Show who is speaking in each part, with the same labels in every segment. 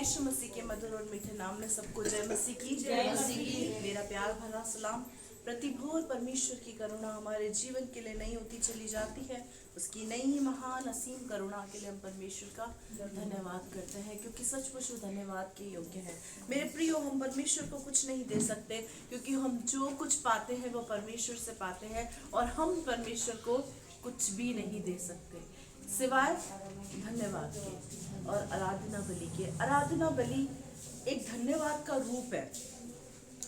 Speaker 1: यीशु मसीह के मधुर और मीठे नाम में सबको जय मसीह की। मेरा प्यार भरा सलाम। प्रतिभोर परमेश्वर की करुणा हमारे जीवन के लिए नहीं होती चली जाती है। उसकी नई महान असीम करुणा के लिए हम परमेश्वर का धन्यवाद करते हैं, क्योंकि सचमुच वो धन्यवाद के योग्य है। मेरे प्रियो, हम परमेश्वर को कुछ नहीं दे सकते, क्योंकि हम जो कुछ पाते हैं वो परमेश्वर से पाते हैं, और हम परमेश्वर को कुछ भी नहीं दे सकते सिवाय धन्यवाद के और आराधना बलि के। आराधना बलि एक धन्यवाद का रूप है।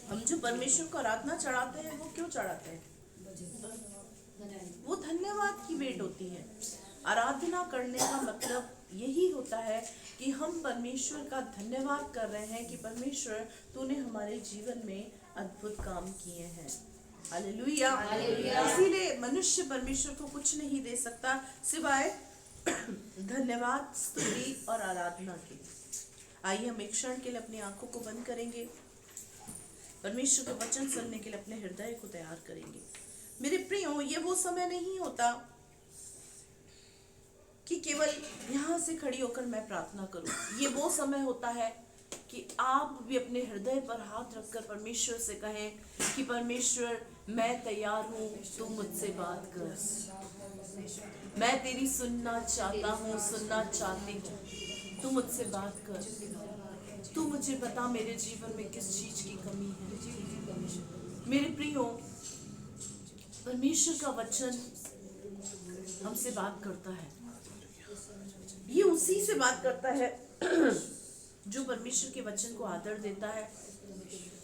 Speaker 1: हम जो परमेश्वर को आराधना चढ़ाते हैं वो क्यों चढ़ाते हैं? वो धन्यवाद की भेंट होती है। आराधना करने का मतलब यही होता है कि हम परमेश्वर का धन्यवाद कर रहे हैं कि परमेश्वर तूने हमारे जीवन में अद्भुत काम किए हैं। हालेलुया। इसीलिए मनुष्य परमेश्वर को कुछ नहीं दे सकता सिवाय धन्यवाद, स्तुति और आराधना की। आइए हम एक क्षण के लिए अपनी आंखों को बंद करेंगे, परमेश्वर का वचन सुनने के लिए अपने हृदय को तैयार करेंगे। मेरे प्रियो, ये वो समय नहीं होता कि केवल यहाँ से खड़ी होकर मैं प्रार्थना करूं। ये वो समय होता है कि आप भी अपने हृदय पर हाथ रखकर परमेश्वर से कहें कि परमेश्वर, मैं तैयार हूँ, तू मुझसे बात कर। मैं तेरी सुनना चाहता हूँ, सुनना चाहती हूँ, तू मुझसे बात कर। तू मुझे बता मेरे जीवन में किस चीज की कमी है। मेरे प्रियो, परमेश्वर का वचन हमसे बात करता है। ये उसी से बात करता है जो परमेश्वर के वचन को आदर देता है,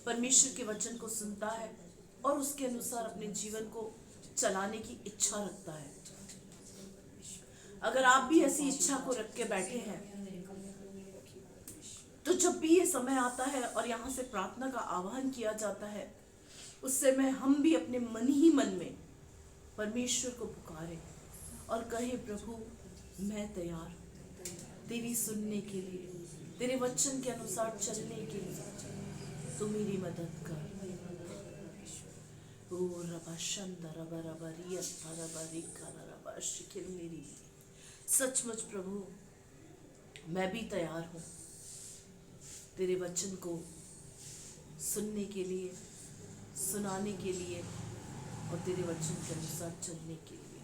Speaker 1: परमेश्वर के वचन को सुनता है और उसके अनुसार अपने जीवन को चलाने की इच्छा रखता है। अगर आप भी ऐसी इच्छा को रख के बैठे हैं, तो जब भी ये समय आता है और यहाँ से प्रार्थना का आह्वान किया जाता है, उस समय हम भी अपने मन ही मन में परमेश्वर को पुकारें और कहे, प्रभु मैं तैयार हूं तेरी सुनने के लिए, तेरे वचन के अनुसार चलने के लिए। तू मेरी मदद कर। ओ रबा शंदा रबा रबा रियत रबा रिका रबा शिकिलरी। सचमुच प्रभु, मैं भी तैयार हूँ तेरे वचन को सुनने के लिए, सुनाने के लिए और तेरे वचन के अनुसार चलने के लिए।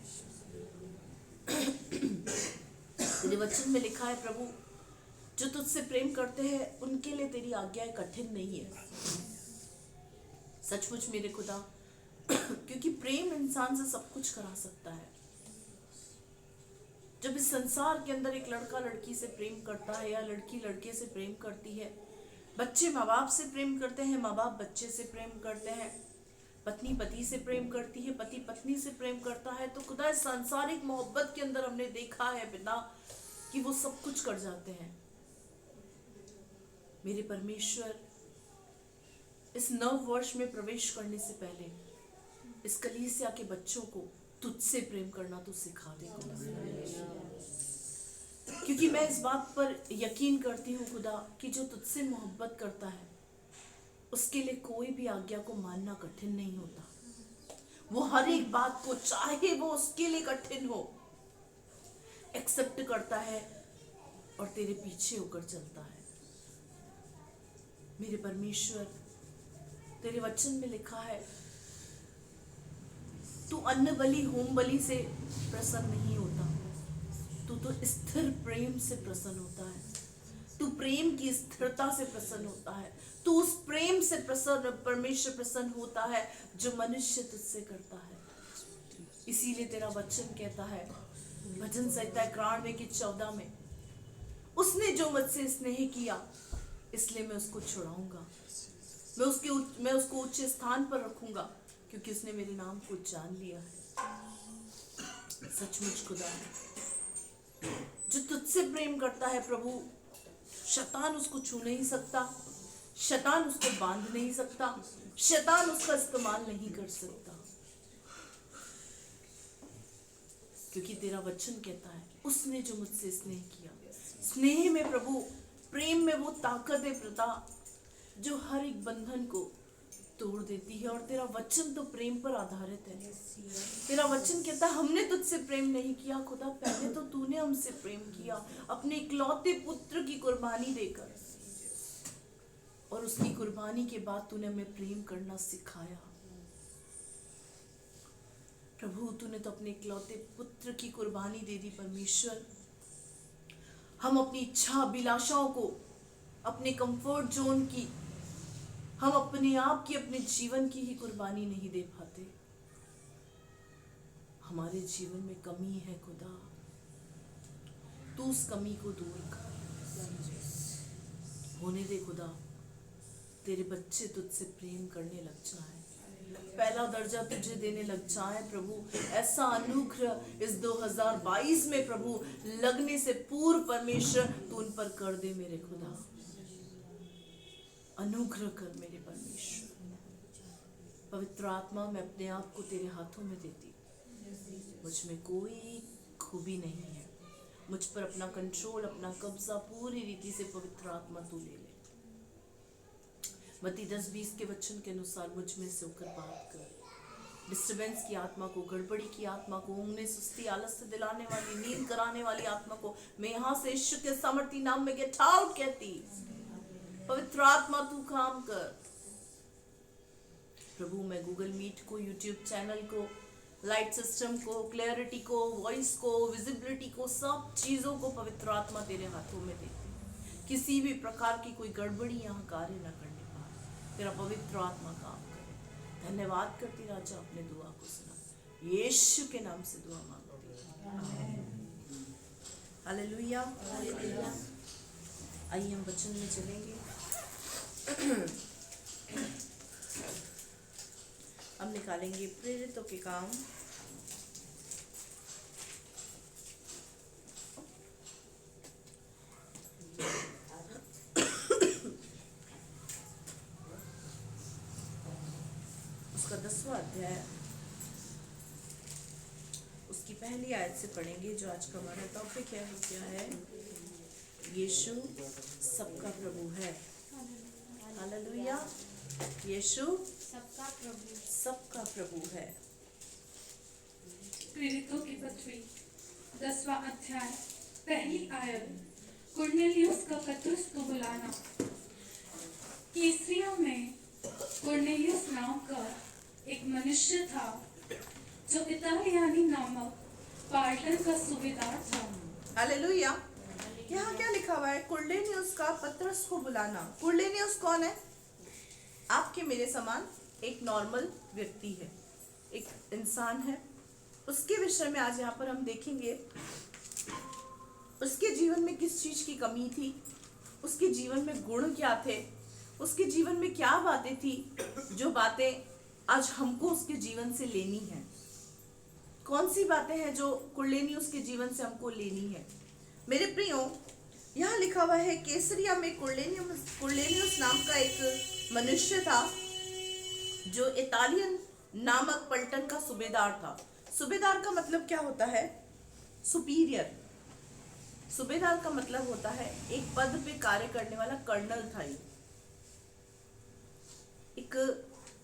Speaker 1: तेरे वचन में लिखा है, प्रभु जो तुझसे प्रेम करते हैं उनके लिए तेरी आज्ञाएं कठिन नहीं है। सचमुच मेरे खुदा, क्योंकि प्रेम इंसान से सब कुछ करा सकता है। जब इस संसार के अंदर एक लड़का लड़की से प्रेम करता है या लड़की लड़के से प्रेम करती है, बच्चे माँ बाप से प्रेम करते हैं, माँ बाप बच्चे से प्रेम करते हैं, पत्नी पति से प्रेम करती है, पति पत्नी से प्रेम करता है, तो खुदा इस सांसारिक मोहब्बत के अंदर हमने देखा है पिता कि वो सब कुछ कर जाते हैं। मेरे परमेश्वर, इस नव वर्ष में प्रवेश करने से पहले इस कलीसिया के बच्चों को तुझसे प्रेम करना तू सिखा दे खुदा, क्योंकि मैं इस बात पर यकीन करती हूँ खुदा कि जो तुझसे मोहब्बत करता है उसके लिए कोई भी आज्ञा को मानना कठिन नहीं होता। वो हर एक बात को, चाहे वो उसके लिए कठिन हो, एक्सेप्ट करता है और तेरे पीछे होकर चलता है। मेरे परमेश्वर, तेरे वचन में लिखा है, तू अन्न बलि होम बलि से प्रसन्न नहीं होता, तू तो स्थिर प्रेम से प्रसन्न होता है। तू प्रेम की स्थिरता से प्रसन्न होता है। तू उस प्रेम से प्रसन्न, परमेश्वर प्रसन्न होता है जो मनुष्य तुझसे करता है। इसीलिए तेरा वचन कहता है भजन संहिता 91 की 14 में, उसने जो मुझसे स्नेह किया इसलिए मैं उसको छुड़ाऊंगा, मैं उसको उच्च स्थान पर रखूंगा, क्योंकि उसने मेरे नाम को जान लिया है। सचमुच खुदा, जो तुझसे प्रेम करता है प्रभु, शैतान उसको छू नहीं सकता, शैतान उसको बांध नहीं सकता, शैतान उसका इस्तेमाल नहीं कर सकता, क्योंकि तेरा वचन कहता है उसने जो मुझसे स्नेह किया। स्नेह में प्रभु, प्रेम में वो ताकत है पिता जो हर एक बंधन को तोड़ देती है, और तेरा वचन तो प्रेम पर आधारित है। तेरा वचन कहता है हमने तुझसे प्रेम नहीं किया खुदा, पहले तो तूने हमसे प्रेम किया अपने इकलौते पुत्र की कुर्बानी देकर। और उसकी कुर्बानी के बाद तूने हमें प्रेम करना सिखाया। प्रभु तूने तो अपने इकलौते पुत्र की कुर्बानी दे दी परमेश्वर। हम अपनी इच्छा अभिलाषाओं को, अपने कंफर्ट जोन की, हम अपने आप की, अपने जीवन की ही कुर्बानी नहीं दे पाते। हमारे जीवन में कमी है खुदा, तू उस कमी को दूर कर। होने दे खुदा, तेरे बच्चे तुझसे प्रेम करने लग जाए, पहला दर्जा तुझे देने लग जाए प्रभु। ऐसा अनुग्रह इस 2022 में प्रभु लगने से पूर्व परमेश्वर तू उन पर कर दे मेरे खुदा। अनुग्रह कर मेरे परमेश्वर। पवित्र आत्मा, मैं अपने आप को तेरे हाथों में देती। मुझ में कोई खूबी नहीं है, मुझ पर अपना कंट्रोल, अपना कब्जा पूरी रीति से पवित्र आत्मा तू ले ले। मत्ती 10:20 के वचन के अनुसार मुझ में से होकर बात कर। डिस्टर्बेंस की आत्मा को, गड़बड़ी की आत्मा को, ऊँघने, सुस्ती, आलस्य दिलाने वाली, नींद कराने वाली आत्मा को मैं यहाँ से यीशु के सामर्थी नाम में गेट आउट कहती। पवित्र आत्मा तू काम कर प्रभु। मैं गूगल मीट को, यूट्यूब चैनल को, लाइट सिस्टम को, क्लैरिटी को, वॉइस को, विजिबिलिटी को, सब चीजों को पवित्र आत्मा तेरे हाथों में देती। किसी भी प्रकार की कोई गड़बड़ी यहाँ कार्य न करने पाए, तेरा पवित्र आत्मा काम करे। धन्यवाद करती राजा, अपने दुआ को सुना, यीशु के नाम से दुआ मांगती हूं। हालेलुया। आइए हम वचन में चलेंगे। हम निकालेंगे प्रेरितों के काम उसका 10वां अध्याय, उसकी पहली आयत से पढ़ेंगे। जो आज का हमारा टॉपिक है वो क्या है? यीशु सबका प्रभु है। हालेलुया। यीशु सबका प्रभु है।
Speaker 2: प्रेरितों की पत्री 10वां अध्याय, पहली आयत। कुरनेलियुस का पतरस को बुलाना। कैसरिया में कुरनेलियुस नाम का एक मनुष्य था जो इतालियानी नामक पार्टन का सूबेदार था।
Speaker 1: हालेलुया। यहाँ क्या लिखा हुआ है? कुरनेलियुस का पतरस को बुलाना। कुरनेलियुस कौन है? आपके मेरे समान एक नॉर्मल व्यक्ति है, एक इंसान है। उसके विषय में आज यहाँ पर हम देखेंगे। उसके जीवन में किस चीज की कमी थी, उसके जीवन में गुण क्या थे, उसके जीवन में क्या बातें थी, जो बातें आज हमको उसके जीवन से लेनी है। कौन सी बातें हैं जो कुरनेलियुस के जीवन से हमको लेनी है? मेरे प्रियो, यहाँ लिखा हुआ है कैसरिया में कुरनेलियुस नाम का एक मनुष्य था जो इतालियन नामक पलटन का सूबेदार था। सूबेदार का मतलब क्या होता है? सुपीरियर। सूबेदार का मतलब होता है एक पद पे कार्य करने वाला कर्नल था। ये एक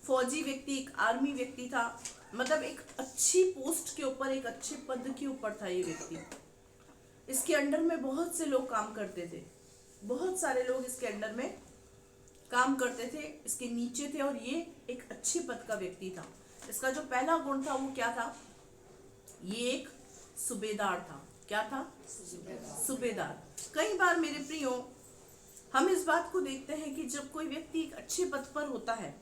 Speaker 1: फौजी व्यक्ति, एक आर्मी व्यक्ति था, मतलब एक अच्छी पोस्ट के ऊपर, एक अच्छे पद के ऊपर था ये व्यक्ति। इसके अंडर में बहुत से लोग काम करते थे, बहुत सारे लोग इसके अंडर में काम करते थे, इसके नीचे थे, और ये एक अच्छे पद का व्यक्ति था। इसका जो पहला गुण था वो क्या था? ये एक सूबेदार था। क्या था? सूबेदार। कई बार मेरे प्रियो, हम इस बात को देखते हैं कि जब कोई व्यक्ति एक अच्छे पद पर होता है,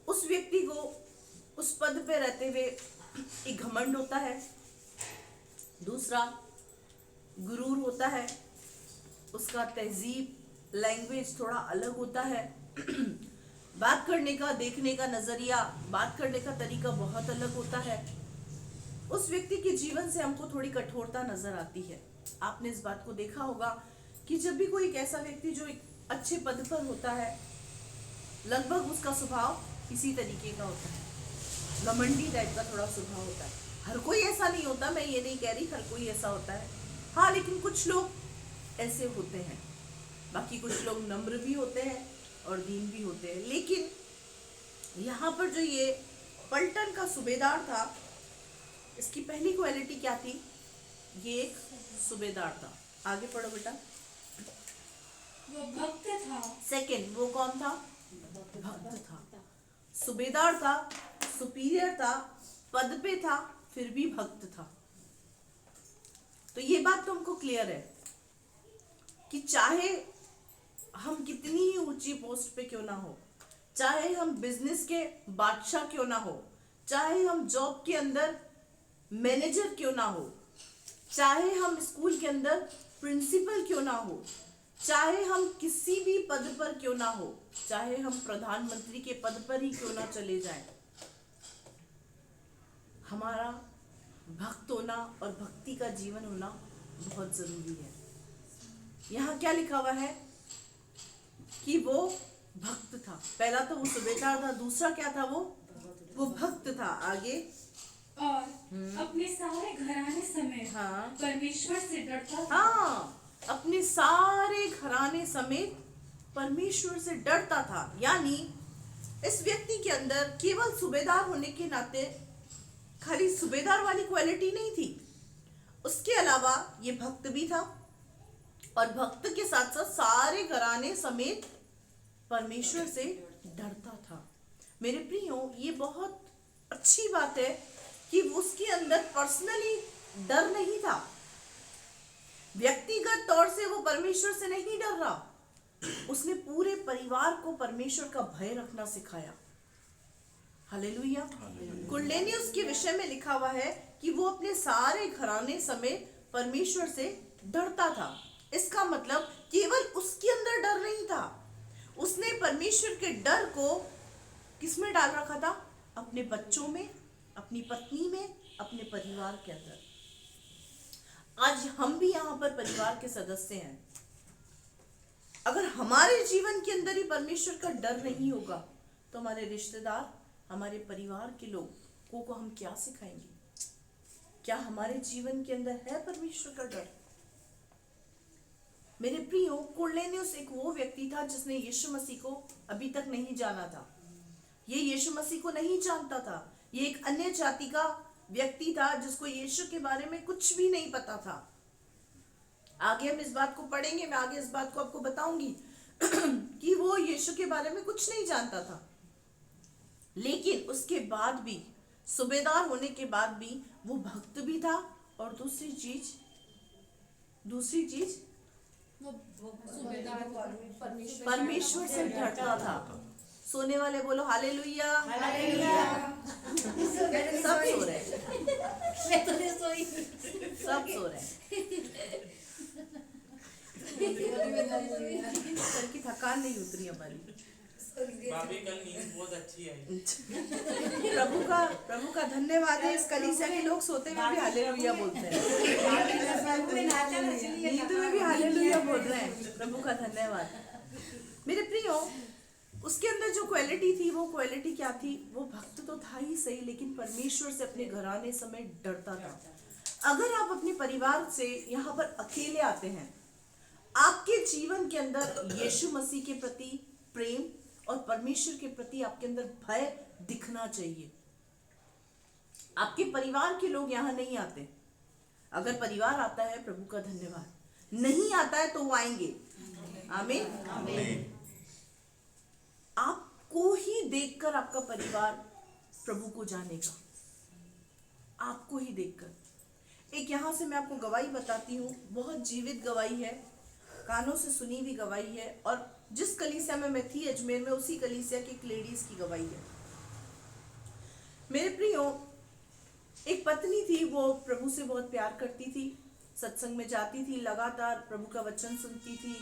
Speaker 1: उस व्यक्ति को उस पद पे रहते हुए एक घमंड होता है, दूसरा गुरूर होता है, उसका तहजीब, लैंग्वेज थोड़ा अलग होता है, बात करने का, देखने का नजरिया, बात करने का तरीका बहुत अलग होता है। उस व्यक्ति के जीवन से हमको थोड़ी कठोरता नजर आती है। आपने इस बात को देखा होगा कि जब भी कोई एक ऐसा व्यक्ति जो एक अच्छे पद पर होता है, लगभग उसका स्वभाव इसी तरीके का होता है, घमंडी टाइप का थोड़ा स्वभाव होता है। हर कोई ऐसा नहीं होता, मैं ये नहीं कह रही हर कोई ऐसा होता है, हाँ, लेकिन कुछ लोग ऐसे होते हैं। बाकी कुछ लोग नम्र भी होते हैं और दीन भी होते हैं। लेकिन यहाँ पर जो ये पलटन का सूबेदार था, इसकी पहली क्वालिटी क्या थी? ये एक सूबेदार था। आगे पढ़ो बेटा।
Speaker 2: वो भक्त था।
Speaker 1: सेकंड, वो कौन था? भक्त था। सूबेदार था, सुपीरियर था, पद पे था, फिर भी भक्त था। तो ये बात तुमको क्लियर है कि चाहे हम कितनी ही ऊंची पोस्ट पे क्यों ना हो, चाहे हम बिजनेस के बादशाह क्यों ना हो, चाहे हम जॉब के अंदर मैनेजर क्यों ना हो, चाहे हम स्कूल के अंदर प्रिंसिपल क्यों ना हो, चाहे हम किसी भी पद पर क्यों ना हो, चाहे हम प्रधानमंत्री के पद पर ही क्यों ना चले जाएं, हमारा भक्त होना और भक्ति का जीवन होना बहुत जरूरी है। यहाँ क्या लिखा हुआ है कि वो भक्त था। पहला तो वो सूबेदार था, दूसरा क्या था? वो भक्त था। आगे,
Speaker 2: और अपने सारे घराने समेत
Speaker 1: हाँ।
Speaker 2: परमेश्वर से डरता था।
Speaker 1: हाँ, अपने सारे घराने समेत परमेश्वर से डरता था। यानी इस व्यक्ति के अंदर केवल सूबेदार होने के नाते खाली सूबेदार वाली क्वालिटी नहीं थी, उसके अलावा ये भक्त भी था, और भक्त के साथ साथ सारे घराने समेत परमेश्वर से डरता था। मेरे प्रियो, ये बहुत अच्छी बात है कि उसके अंदर पर्सनली डर नहीं था, व्यक्तिगत तौर से वो परमेश्वर से नहीं डर रहा, उसने पूरे परिवार को परमेश्वर का भय रखना सिखाया। हालेलुया। कुरनेलियुस के विषय में लिखा हुआ है कि वो अपने सारे घराने समेत परमेश्वर से डरता था। इसका मतलब केवल उसके अंदर डर नहीं था, उसने परमेश्वर के डर को किसमें डाल रखा था? अपने बच्चों में, अपनी पत्नी में, अपने परिवार के अंदर। आज हम भी यहाँ पर परिवार के सदस्य हैं। अगर हमारे जीवन के अंदर ही परमेश्वर का डर नहीं होगा तो हमारे रिश्तेदार, हमारे परिवार के लोगों को हम क्या सिखाएंगे? क्या हमारे जीवन के अंदर है परमेश्वर का डर? मेरे प्रियो, कुरनेलियुस एक वो व्यक्ति था जिसने यीशु मसीह को अभी तक नहीं जाना था। ये यीशु मसीह को नहीं जानता था। ये एक अन्य जाति का व्यक्ति था जिसको यीशु के बारे में कुछ भी नहीं पता था। आगे हम इस बात को पढ़ेंगे, मैं आगे इस बात को आपको बताऊंगी कि वो यीशु के बारे में कुछ नहीं जानता था। लेकिन उसके बाद भी, सूबेदार होने के बाद भी वो भक्त भी था, और दूसरी चीज परमेश्वर से डरता था। सोने वाले बोलो हालेलुया। सब सो रहे हैं, सब सो रहे हैं। सर की थकान नहीं उतरी हमारी।
Speaker 3: भाभी कल नींद बहुत अच्छी आई।
Speaker 1: प्रभु का धन्यवाद है। इस कलीसिया के लोग सोते हुए भी हालेलुया बोलते हैं, नींद में भी हालेलुया बोल रहे हैं। प्रभु का धन्यवाद। मेरे प्रियो, उसके अंदर जो क्वालिटी थी, वो क्वालिटी क्या थी? वो भक्त तो था ही सही, लेकिन परमेश्वर से अपने घराने समेत डरता था। अगर आप अपने परिवार से यहाँ पर अकेले आते हैं, आपके जीवन के अंदर यीशु मसीह के प्रति प्रेम और परमेश्वर के प्रति आपके अंदर भय दिखना चाहिए। आपके परिवार के लोग यहाँ नहीं आते। अगर परिवार आता है, प्रभु का धन्यवाद, नहीं आता है तो वो आएंगे। आमीन। आपको ही देखकर आपका परिवार प्रभु को जानेगा, आपको ही देखकर। एक यहाँ से मैं आपको गवाही बताती हूँ, बहुत जीवित गवाही है, कानों से सुनी हुई गवाही है, और जिस कलीसिया में मैं थी अजमेर में, उसी कलीसिया की एक लेडीज की गवाही है। मेरे प्रियो, एक पत्नी थी, वो प्रभु से बहुत प्यार करती थी, सत्संग में जाती थी, लगातार प्रभु का वचन सुनती थी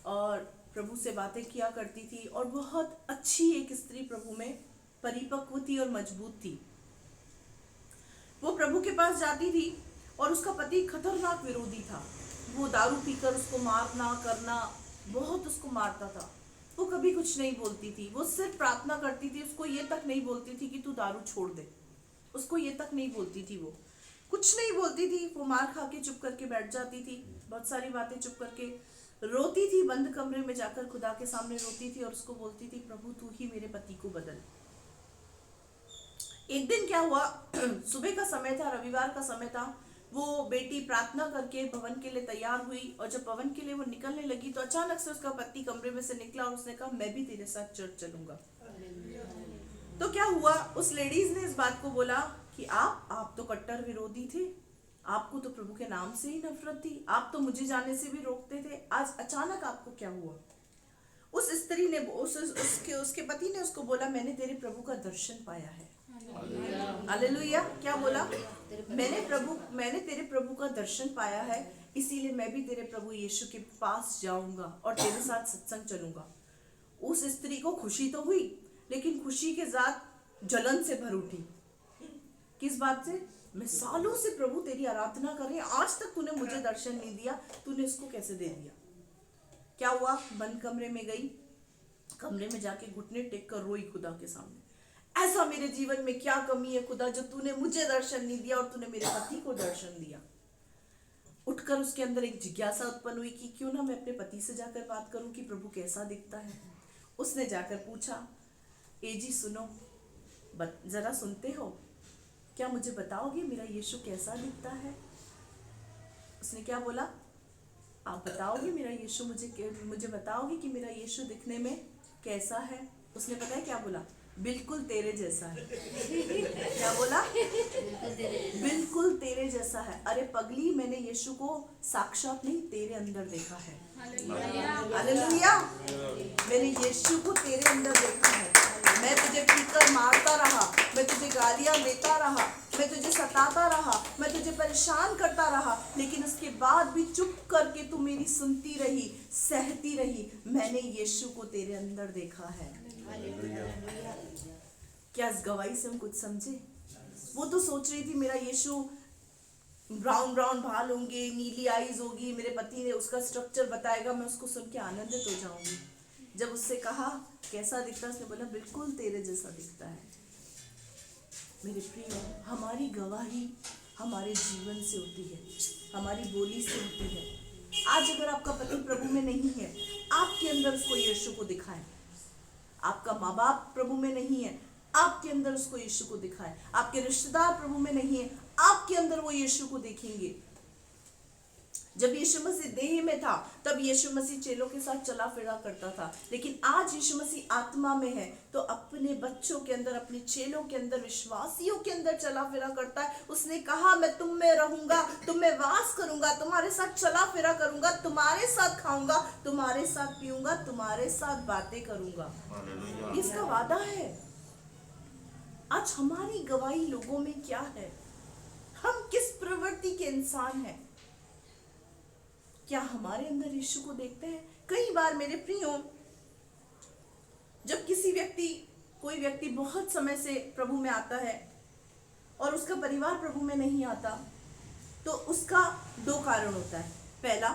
Speaker 1: और प्रभु से बातें किया करती थी, और बहुत अच्छी एक स्त्री प्रभु में परिपक्व थी और मजबूत थी। वो प्रभु के पास जाती थी और उसका पति खतरनाक विरोधी था। वो दारू पीकर उसको मारना करना, बहुत उसको मारता था। वो कभी कुछ नहीं बोलती थी, वो सिर्फ प्रार्थना करती थी। उसको ये तक नहीं बोलती थी कि तू दारू छोड़ दे, उसको ये तक नहीं बोलती थी, वो कुछ नहीं बोलती थी। वो मार खा के चुप करके बैठ जाती थी, बहुत सारी बातें चुप करके रोती थी, बंद कमरे में जाकर खुदा के सामने रोती थी और उसको बोलती थी, प्रभु तू ही मेरे पति को बदल। एक दिन क्या हुआ, सुबह का समय था, रविवार का समय था, वो बेटी प्रार्थना करके भवन के लिए तैयार हुई, और जब भवन के लिए वो निकलने लगी तो अचानक से उसका पति कमरे में से निकला और उसने कहा मैं भी तेरे साथ चर्च चलूंगा। तो क्या हुआ, उस लेडीज ने इस बात को बोला कि आप तो कट्टर विरोधी थे, आपको तो प्रभु के नाम से ही नफरत थी, आप तो मुझे जाने से भी रोकते थे, आज अचानक आपको क्या हुआ? उस स्त्री ने उसके पति ने उसको बोला मैंने तेरे प्रभु का दर्शन पाया है। हालेलुया। क्या बोला? मैंने तेरे प्रभु का दर्शन पाया है, इसीलिए मैं भी तेरे प्रभु यीशु के पास जाऊंगा और तेरे साथ सत्संग चलूंगा। उस स्त्री को खुशी तो हुई, लेकिन खुशी के साथ जलन से भर उठी। किस बात से? मैं सालों से प्रभु तेरी आराधना कर रही हूं, आज तक तूने मुझे दर्शन नहीं दिया, तूने इसको कैसे दे दिया? क्या हुआ? बंद कमरे में गई, कमरे में जाके घुटने टेक कर रोई खुदा के सामने, ऐसा मेरे जीवन में क्या कमी है खुदा जो तूने मुझे दर्शन नहीं दिया और तूने मेरे पति को दर्शन दिया। उठकर उसके अंदर एक जिज्ञासा उत्पन्न हुई कि क्यों ना मैं अपने पति से जाकर बात करूं कि प्रभु कैसा दिखता है। उसने जाकर पूछा, ए जी सुनो, जरा सुनते हो, क्या मुझे बताओगे मेरा यीशु कैसा दिखता है? उसने क्या बोला? आप बताओगे मेरा यीशु, मुझे बताओगे कि मेरा यीशु दिखने में कैसा है? उसने पता है क्या बोला? बिल्कुल तेरे जैसा है। क्या बोला? बिल्कुल तेरे जैसा है। अरे पगली, मैंने यीशु को साक्षात नहीं तेरे अंदर देखा है। हालेलुया। मैंने यीशु को तेरे अंदर देखा है। मैं तुझे पीकर मारता रहा, मैं तुझे गालियां देता रहा, मैं तुझे सताता रहा, मैं तुझे परेशान करता रहा, लेकिन उसके बाद भी चुप करके तू मेरी सुनती रही, सहती रही। मैंने यीशु को तेरे अंदर देखा है। क्या इस गवाही से हम कुछ समझे? वो तो सोच रही थी मेरा यीशु ब्राउन ब्राउन बाल होंगे, नीली आईज होगी, मेरे पति ने उसका स्ट्रक्चर बताएगा, मैं उसको सुन के आनंदित हो जाऊंगी। जब उससे कहा कैसा दिखता है, उसने बोला बिल्कुल तेरे जैसा दिखता है। मेरे प्रिय, हमारी गवाही हमारे जीवन से होती है, हमारी बोली से होती है। आज अगर आपका पति प्रभु में नहीं है, आपके अंदर उसको यीशु को दिखाएं। आपका माँ बाप प्रभु में नहीं है, आपके अंदर उसको यीशु को दिखाएं। आपके रिश्तेदार प्रभु में नहीं है, आपके अंदर वो यीशु को देखेंगे। जब यीशु मसीह देह में था तब यीशु मसीह चेलों के साथ चला फिरा करता था, लेकिन आज यीशु मसीह आत्मा में है तो अपने बच्चों के अंदर, अपने चेलों के अंदर, विश्वासियों के अंदर चला फिरा करता है। उसने कहा मैं तुम में रहूंगा, तुम में वास करूंगा, तुम्हारे साथ चला फिरा करूंगा, तुम्हारे साथ खाऊंगा, तुम्हारे साथ पीऊंगा, तुम्हारे साथ बातें करूंगा। इसका वादा है। आज हमारी गवाही लोगों में क्या है? हम किस प्रवृत्ति के इंसान हैं? क्या हमारे अंदर यीशु को देखते हैं? कई बार मेरे प्रियो, जब कोई व्यक्ति बहुत समय से प्रभु में आता है और उसका परिवार प्रभु में नहीं आता, तो उसका दो कारण होता है। पहला,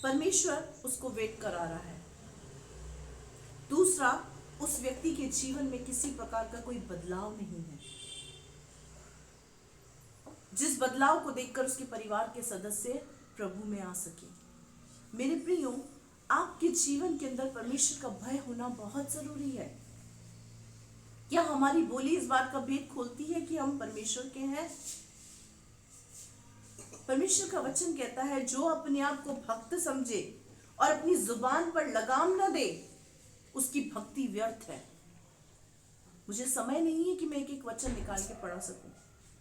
Speaker 1: परमेश्वर उसको वेट करा रहा है। दूसरा, उस व्यक्ति के जीवन में किसी प्रकार का कोई बदलाव नहीं है, जिस बदलाव को देखकर उसके परिवार के सदस्य प्रभु में आ सके। मेरे प्रियो, आपके जीवन के अंदर परमेश्वर का भय होना बहुत जरूरी है। क्या हमारी बोली इस बात का भेद खोलती है कि हम परमेश्वर के हैं? परमेश्वर का वचन कहता है, जो अपने आप को भक्त समझे और अपनी जुबान पर लगाम न दे, उसकी भक्ति व्यर्थ है। मुझे समय नहीं है कि मैं एक एक वचन निकाल के पढ़ा सकूं,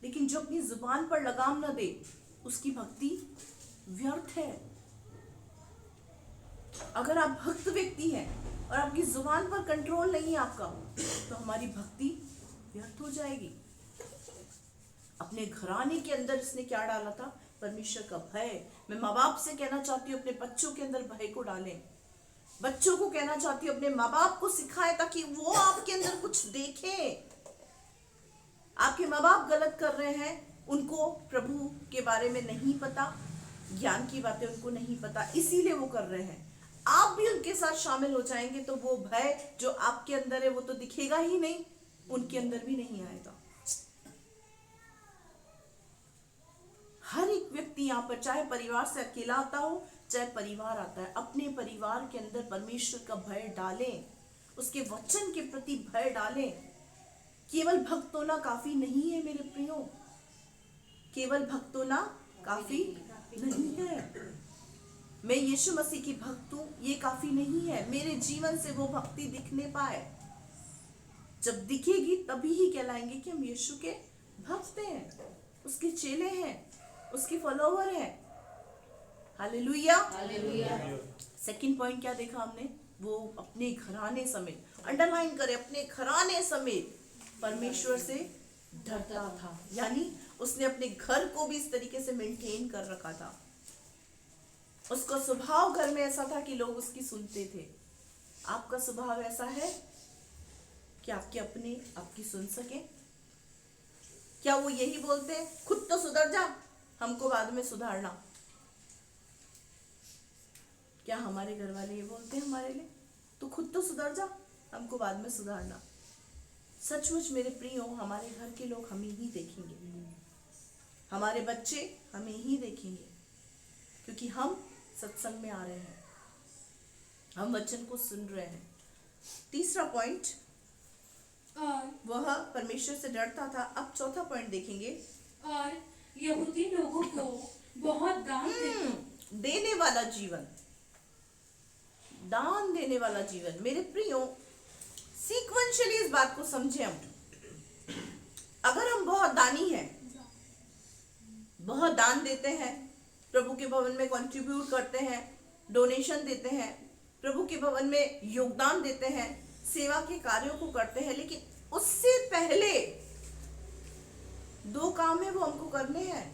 Speaker 1: लेकिन जो अपनी जुबान पर लगाम न दे, उसकी भक्ति व्यर्थ है। अगर आप भक्त व्यक्ति हैं और आपकी जुबान पर कंट्रोल नहीं है आपका, तो हमारी भक्ति व्यर्थ हो जाएगी। अपने घराने के अंदर इसने क्या डाला था? परमेश्वर का भय। मैं माँ बाप से कहना चाहती हूँ अपने बच्चों के अंदर भय को डालें। बच्चों को कहना चाहती हूँ अपने माँ बाप को सिखाएं ताकि वो आपके अंदर कुछ देखें। आपके माँ बाप गलत कर रहे हैं, उनको प्रभु के बारे में नहीं पता, ज्ञान की बातें उनको नहीं पता, इसीलिए वो कर रहे हैं। आप भी उनके साथ शामिल हो जाएंगे तो वो भय जो आपके अंदर है वो तो दिखेगा ही नहीं, उनके अंदर भी नहीं आएगा। हर एक व्यक्ति यहाँ पर, चाहे परिवार से अकेला आता हो, चाहे परिवार आता है, अपने परिवार के अंदर परमेश्वर का भय डालें, उसके वचन के प्रति भय डालें। केवल भक्त होना काफी नहीं है मेरे प्रियो। केवल भक्त होना काफी नहीं है। मैं यीशु मसीह की भक्त हूं, ये काफी नहीं है। मेरे जीवन से वो भक्ति दिखने पाए। जब दिखेगी तभी ही कहलाएंगे कि हम यीशु के भक्त हैं, उसके चेले हैं, उसके फॉलोवर हैं। हालेलुया। सेकंड पॉइंट क्या देखा हमने? वो अपने घराने समेत, अंडरलाइन करे, अपने घराने समेत परमेश्वर से डरता था। यानी उसने अपने घर को भी इस तरीके से मेंटेन कर रखा था। उसका स्वभाव घर में ऐसा था कि लोग उसकी सुनते थे। आपका स्वभाव ऐसा है कि आपके अपने आपकी सुन सके? क्या वो यही बोलते हैं, खुद तो सुधर जा, हमको बाद में सुधारना? क्या हमारे घर वाले ये बोलते हैं हमारे लिए, तू खुद तो सुधर जा, हमको बाद में सुधारना? सचमुच मेरे प्रियो, हमारे घर के लोग हमें ही देखेंगे, हमारे बच्चे हमें ही देखेंगे, क्योंकि हम सत्संग में आ रहे हैं, हम वचन को सुन रहे हैं। तीसरा पॉइंट,
Speaker 2: और
Speaker 1: वह परमेश्वर से डरता था। अब चौथा पॉइंट देखेंगे।
Speaker 2: और यहूदी लोगों को बहुत दान देता।
Speaker 1: देने वाला जीवन, दान देने वाला जीवन। मेरे प्रियो, सीक्वेंशियली इस बात को समझे हम। अगर हम बहुत दानी हैं, बहुत दान देते हैं, प्रभु के भवन में कंट्रीब्यूट करते हैं, डोनेशन देते हैं, प्रभु के भवन में योगदान देते हैं, सेवा के कार्यों को करते हैं, लेकिन उससे पहले दो काम है वो हमको करने हैं।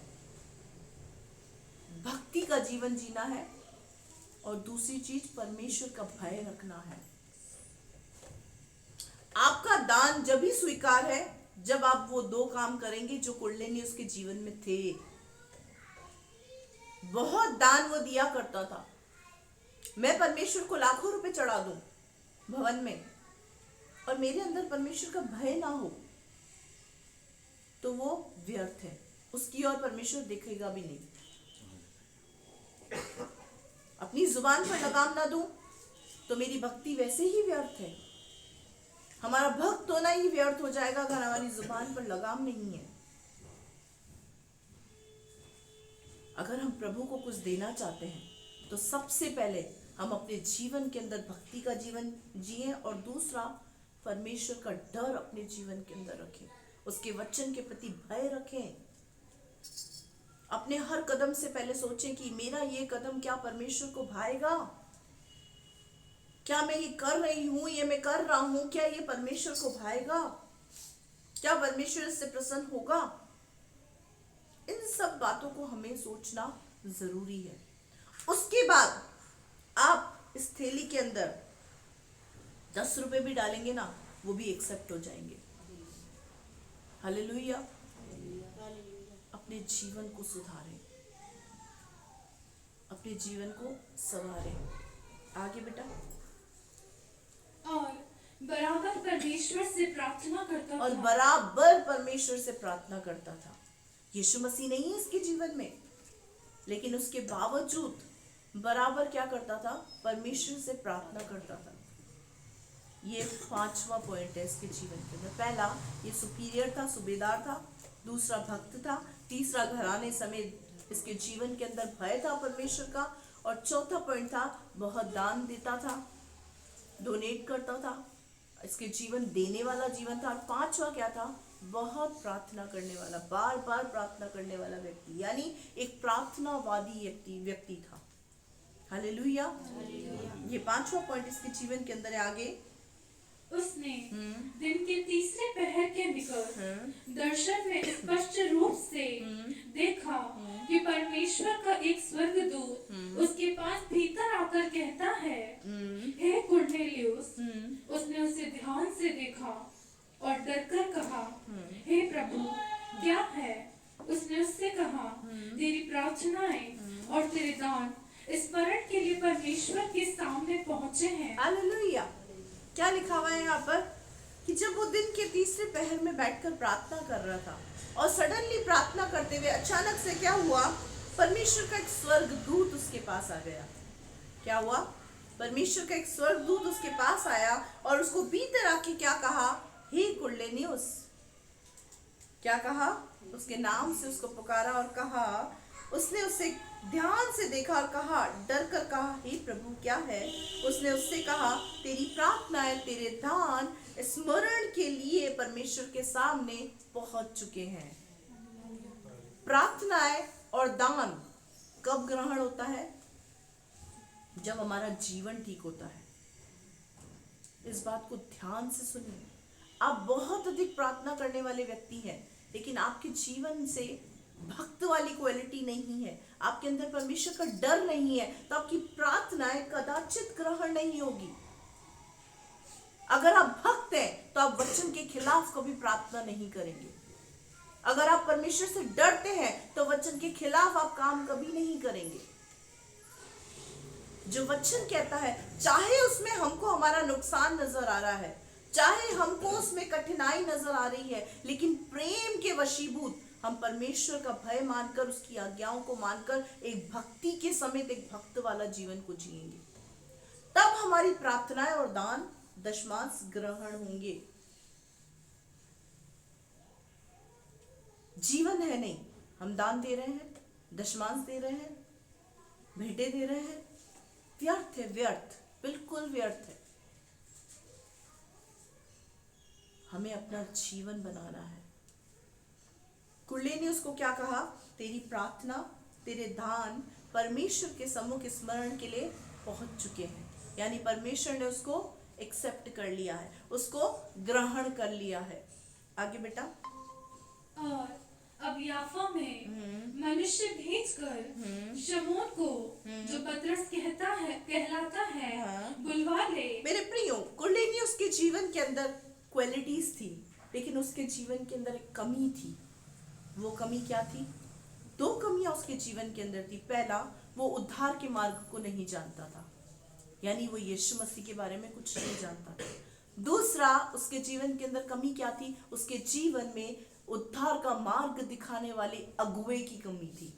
Speaker 1: भक्ति का जीवन जीना है और दूसरी चीज परमेश्वर का भय रखना है। आपका दान जब भी स्वीकार है जब आप वो दो काम करेंगे जो कुंडलिनी उसके जीवन में थे। बहुत दान वो दिया करता था। मैं परमेश्वर को लाखों रुपए चढ़ा दूं भवन में और मेरे अंदर परमेश्वर का भय ना हो तो वो व्यर्थ है, उसकी ओर परमेश्वर देखेगा भी नहीं। अपनी जुबान पर लगाम ना दूं तो मेरी भक्ति वैसे ही व्यर्थ है। हमारा भक्त होना ही व्यर्थ हो जाएगा अगर हमारी जुबान पर लगाम नहीं है। अगर हम प्रभु को कुछ देना चाहते हैं तो सबसे पहले हम अपने जीवन के अंदर भक्ति का जीवन जिए और दूसरा परमेश्वर का डर अपने जीवन के अंदर रखें, उसके वचन के प्रति भय रखें। अपने हर कदम से पहले सोचें कि मेरा ये कदम क्या परमेश्वर को भाएगा, क्या मैं ये कर रही हूं, ये मैं कर रहा हूं, क्या ये परमेश्वर को भाएगा, क्या परमेश्वर इससे प्रसन्न होगा। इन सब बातों को हमें सोचना जरूरी है। उसके बाद आप इस थैली के अंदर 10 रुपए भी डालेंगे ना, वो भी एक्सेप्ट हो जाएंगे। हालेलुया। अपने जीवन को सुधारें, अपने जीवन को संवारें। आगे बेटा।
Speaker 2: और बराबर परमेश्वर से प्रार्थना करता
Speaker 1: और
Speaker 2: था।
Speaker 1: बराबर परमेश्वर से प्रार्थना करता था। यीशु मसीह नहीं है इसके जीवन में, लेकिन उसके बावजूद बराबर क्या करता था? परमेश्वर से प्रार्थना करता था। ये 5वां पॉइंट है इसके जीवन के अंदर। पहला, ये सुपीरियर था, सूबेदार था। दूसरा, भक्त था। तीसरा, घराने समेत इसके जीवन के अंदर भय था परमेश्वर का। और चौथा पॉइंट था, बहुत दान देता था, डोनेट करता था। इसके जीवन देने वाला जीवन था। और 5वां क्या था? बहुत प्रार्थना करने वाला, बार बार प्रार्थना करने वाला व्यक्ति, यानी एक प्रार्थनावादी व्यक्ति था। हालेलुया। ये 5वां पॉइंट इसके जीवन के अंदर है। आगे,
Speaker 2: उसने दिन के तीसरे पहर के निकट दर्शन में स्पष्ट रूप से देखा कि परमेश्वर का एक स्वर्गदूत उसके पास भीतर आकर कहता है, हे कुरनेलियुस। उसने उसे ध्यान से देखा और डरकर कहा, हे प्रभु, क्या है? उसने उससे कहा, तेरी प्रार्थनाएं और तेरे दान स्मरण के लिए परमेश्वर के सामने पहुंचे हैं।
Speaker 1: हालेलुया। क्या लिखा हुआ है यहाँ पर कि जब वो दिन के तीसरे पहर में बैठकर प्रार्थना कर रहा था और सडनली प्रार्थना करते हुए अचानक से क्या हुआ? परमेश्वर का एक स्वर्गदूत उसके पास आ गया। क्या हुआ? परमेश्वर का एक स्वर्गदूत उसके पास आया और उसको भीतर आके क्या कहा? हे कुरनेलियुस। क्या कहा? उसके नाम से उसको पुकारा और कहा, उसने उसे ध्यान से देखा और कहा, डर कर कहा, हे प्रभु क्या है? उसने उससे कहा, तेरी प्रार्थनाएं, तेरे दान स्मरण के लिए परमेश्वर के सामने पहुंच चुके हैं। प्रार्थनाएं और दान कब ग्रहण होता है? जब हमारा जीवन ठीक होता है। इस बात को ध्यान से सुनिए। आप बहुत अधिक प्रार्थना करने वाले व्यक्ति हैं, लेकिन आपके जीवन से भक्त वाली क्वालिटी नहीं है, आपके अंदर परमेश्वर का डर नहीं है, तो आपकी प्रार्थनाएं कदाचित ग्रहण नहीं होगी। अगर आप भक्त हैं तो आप वचन के खिलाफ कभी प्रार्थना नहीं करेंगे। अगर आप परमेश्वर से डरते हैं तो वचन के खिलाफ आप काम कभी नहीं करेंगे। जो वचन कहता है, चाहे उसमें हमको हमारा नुकसान नजर आ रहा है, चाहे हमको उसमें कठिनाई नजर आ रही है, लेकिन प्रेम के वशीभूत हम परमेश्वर का भय मानकर, उसकी आज्ञाओं को मानकर एक भक्ति के समेत एक भक्त वाला जीवन को जिएंगे। तब हमारी प्रार्थनाएं और दान दशमांश ग्रहण होंगे। जीवन है नहीं, हम दान दे रहे हैं, दशमांश दे रहे हैं, भेंटे दे रहे हैं, व्यर्थ है, व्यर्थ, बिल्कुल व्यर्थ है। हमें अपना जीवन बनाना है। कुर्ले ने उसको क्या कहा? तेरी प्रार्थना, तेरे दान परमेश्वर के सम्मुख स्मरण के लिए पहुंच चुके हैं। यानी परमेश्वर ने उसको एक्सेप्ट कर लिया है, उसको ग्रहण कर लिया है। आगे बेटा।
Speaker 2: और अब याफा में मनुष्य भेजकर शमौन को, जो पतरस कहलाता है, बुलवा ले।
Speaker 1: मेरे प्रियो, कुर्लेनी उसके जीवन के अंदर क्वालिटीज थी, लेकिन उसके जीवन के अंदर एक कमी थी। वो कमी क्या थी? दो कमियां उसके जीवन के अंदर थी। पहला, वो उद्धार के मार्ग को नहीं जानता था, यानी वो यीशु मसीह के बारे में कुछ नहीं जानता था। दूसरा, उसके जीवन के अंदर कमी क्या थी? उसके जीवन में उद्धार का मार्ग दिखाने वाले अगुवे की कमी थी,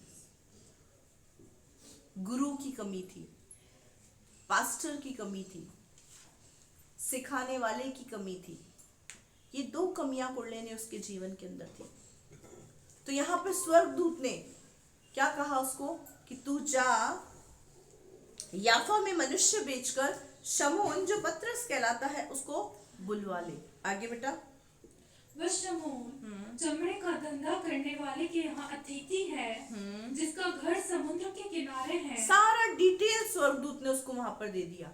Speaker 1: गुरु की कमी थी, पास्टर की कमी थी, सिखाने वाले की कमी थी। ये दो कमियां कुर्ले ने उसके जीवन के अंदर थी। तो यहाँ पे स्वर्गदूत ने क्या कहा उसको कि तू जा, याफा में मनुष्य भेजकर शमौन, जो पतरस कहलाता है, उसको बुलवा ले। आगे बेटा।
Speaker 2: वह शमौन चमड़े का धंधा करने वाले के यहाँ अतिथि है, जिसका घर समुद्र के किनारे है। सारा
Speaker 1: डिटेल स्वर्गदूत ने उसको वहां पर दे दिया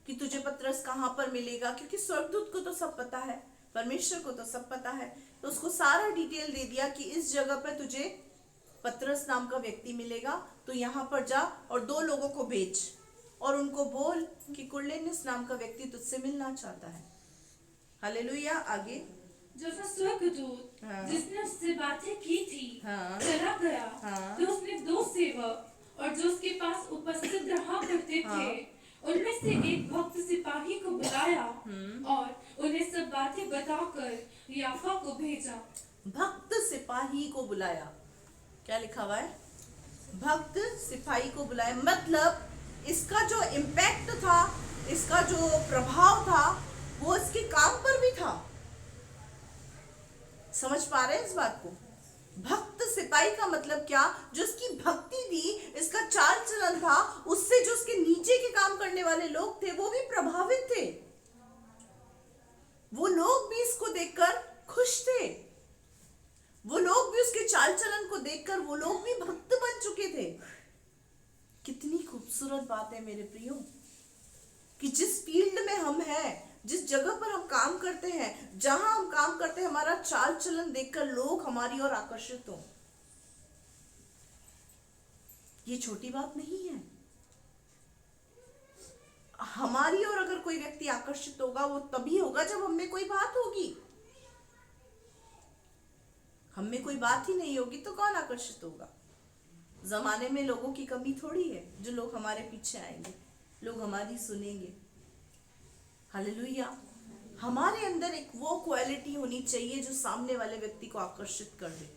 Speaker 1: कि तुझे पतरस कहाँ पर मिलेगा, क्योंकि स्वर्गदूत को तो सब पता है, परमेश्वर को तो सब पता है। तो उसको सारा डिटेल दे दिया कि इस जगह पर तुझे पतरस नाम का व्यक्ति मिलेगा, तो यहाँ पर जा और 2 लोगों को भेज और उनको बोल कि कुर्लेनियस नाम का व्यक्ति तुझसे मिलना चाहता है। हालेलुया। आगे।
Speaker 2: जैसा स्वर्गदूत जिसने उससे बातें की थी चला गया, तो उसने 2 सेवक और जो उसके पास उपस्थित रहा करते थे, उनमें से एक भक्त सिपाही को बुलाया और उन्हें सब बातें बताकर याफा को भेजा।
Speaker 1: भक्त सिपाही को बुलाया, क्या लिखा हुआ है? भक्त सिपाही को बुलाया, मतलब इसका जो इम्पैक्ट था, इसका जो प्रभाव था, वो इसके काम पर भी था। समझ पा रहे हैं इस बात को? भक्त सिपाही का मतलब क्या? जो इसकी भक्ति थी, इसका चाल चलन था, उससे जो उसके नीचे के काम करने वाले लोग थे, वो भी प्रभावित थे। वो लोग भी इसको देखकर खुश थे, वो लोग भी उसके चाल चलन को देखकर वो लोग भी भक्त बन चुके थे। कितनी खूबसूरत बात है मेरे प्रियो, कि जिस फील्ड में हम हैं, जिस जगह पर हम काम करते हैं, जहां हम काम करते हैं, हमारा चाल चलन देखकर लोग हमारी ओर आकर्षित हों। ये छोटी बात नहीं है। हमारी ओर अगर कोई व्यक्ति आकर्षित होगा, वो तभी होगा जब हम में कोई बात होगी। हम में कोई बात ही नहीं होगी तो कौन आकर्षित होगा? जमाने में लोगों की कमी थोड़ी है जो लोग हमारे पीछे आएंगे, लोग हमारी सुनेंगे। हालेलुया। हमारे अंदर एक वो क्वालिटी होनी चाहिए जो सामने वाले व्यक्ति को आकर्षित कर दे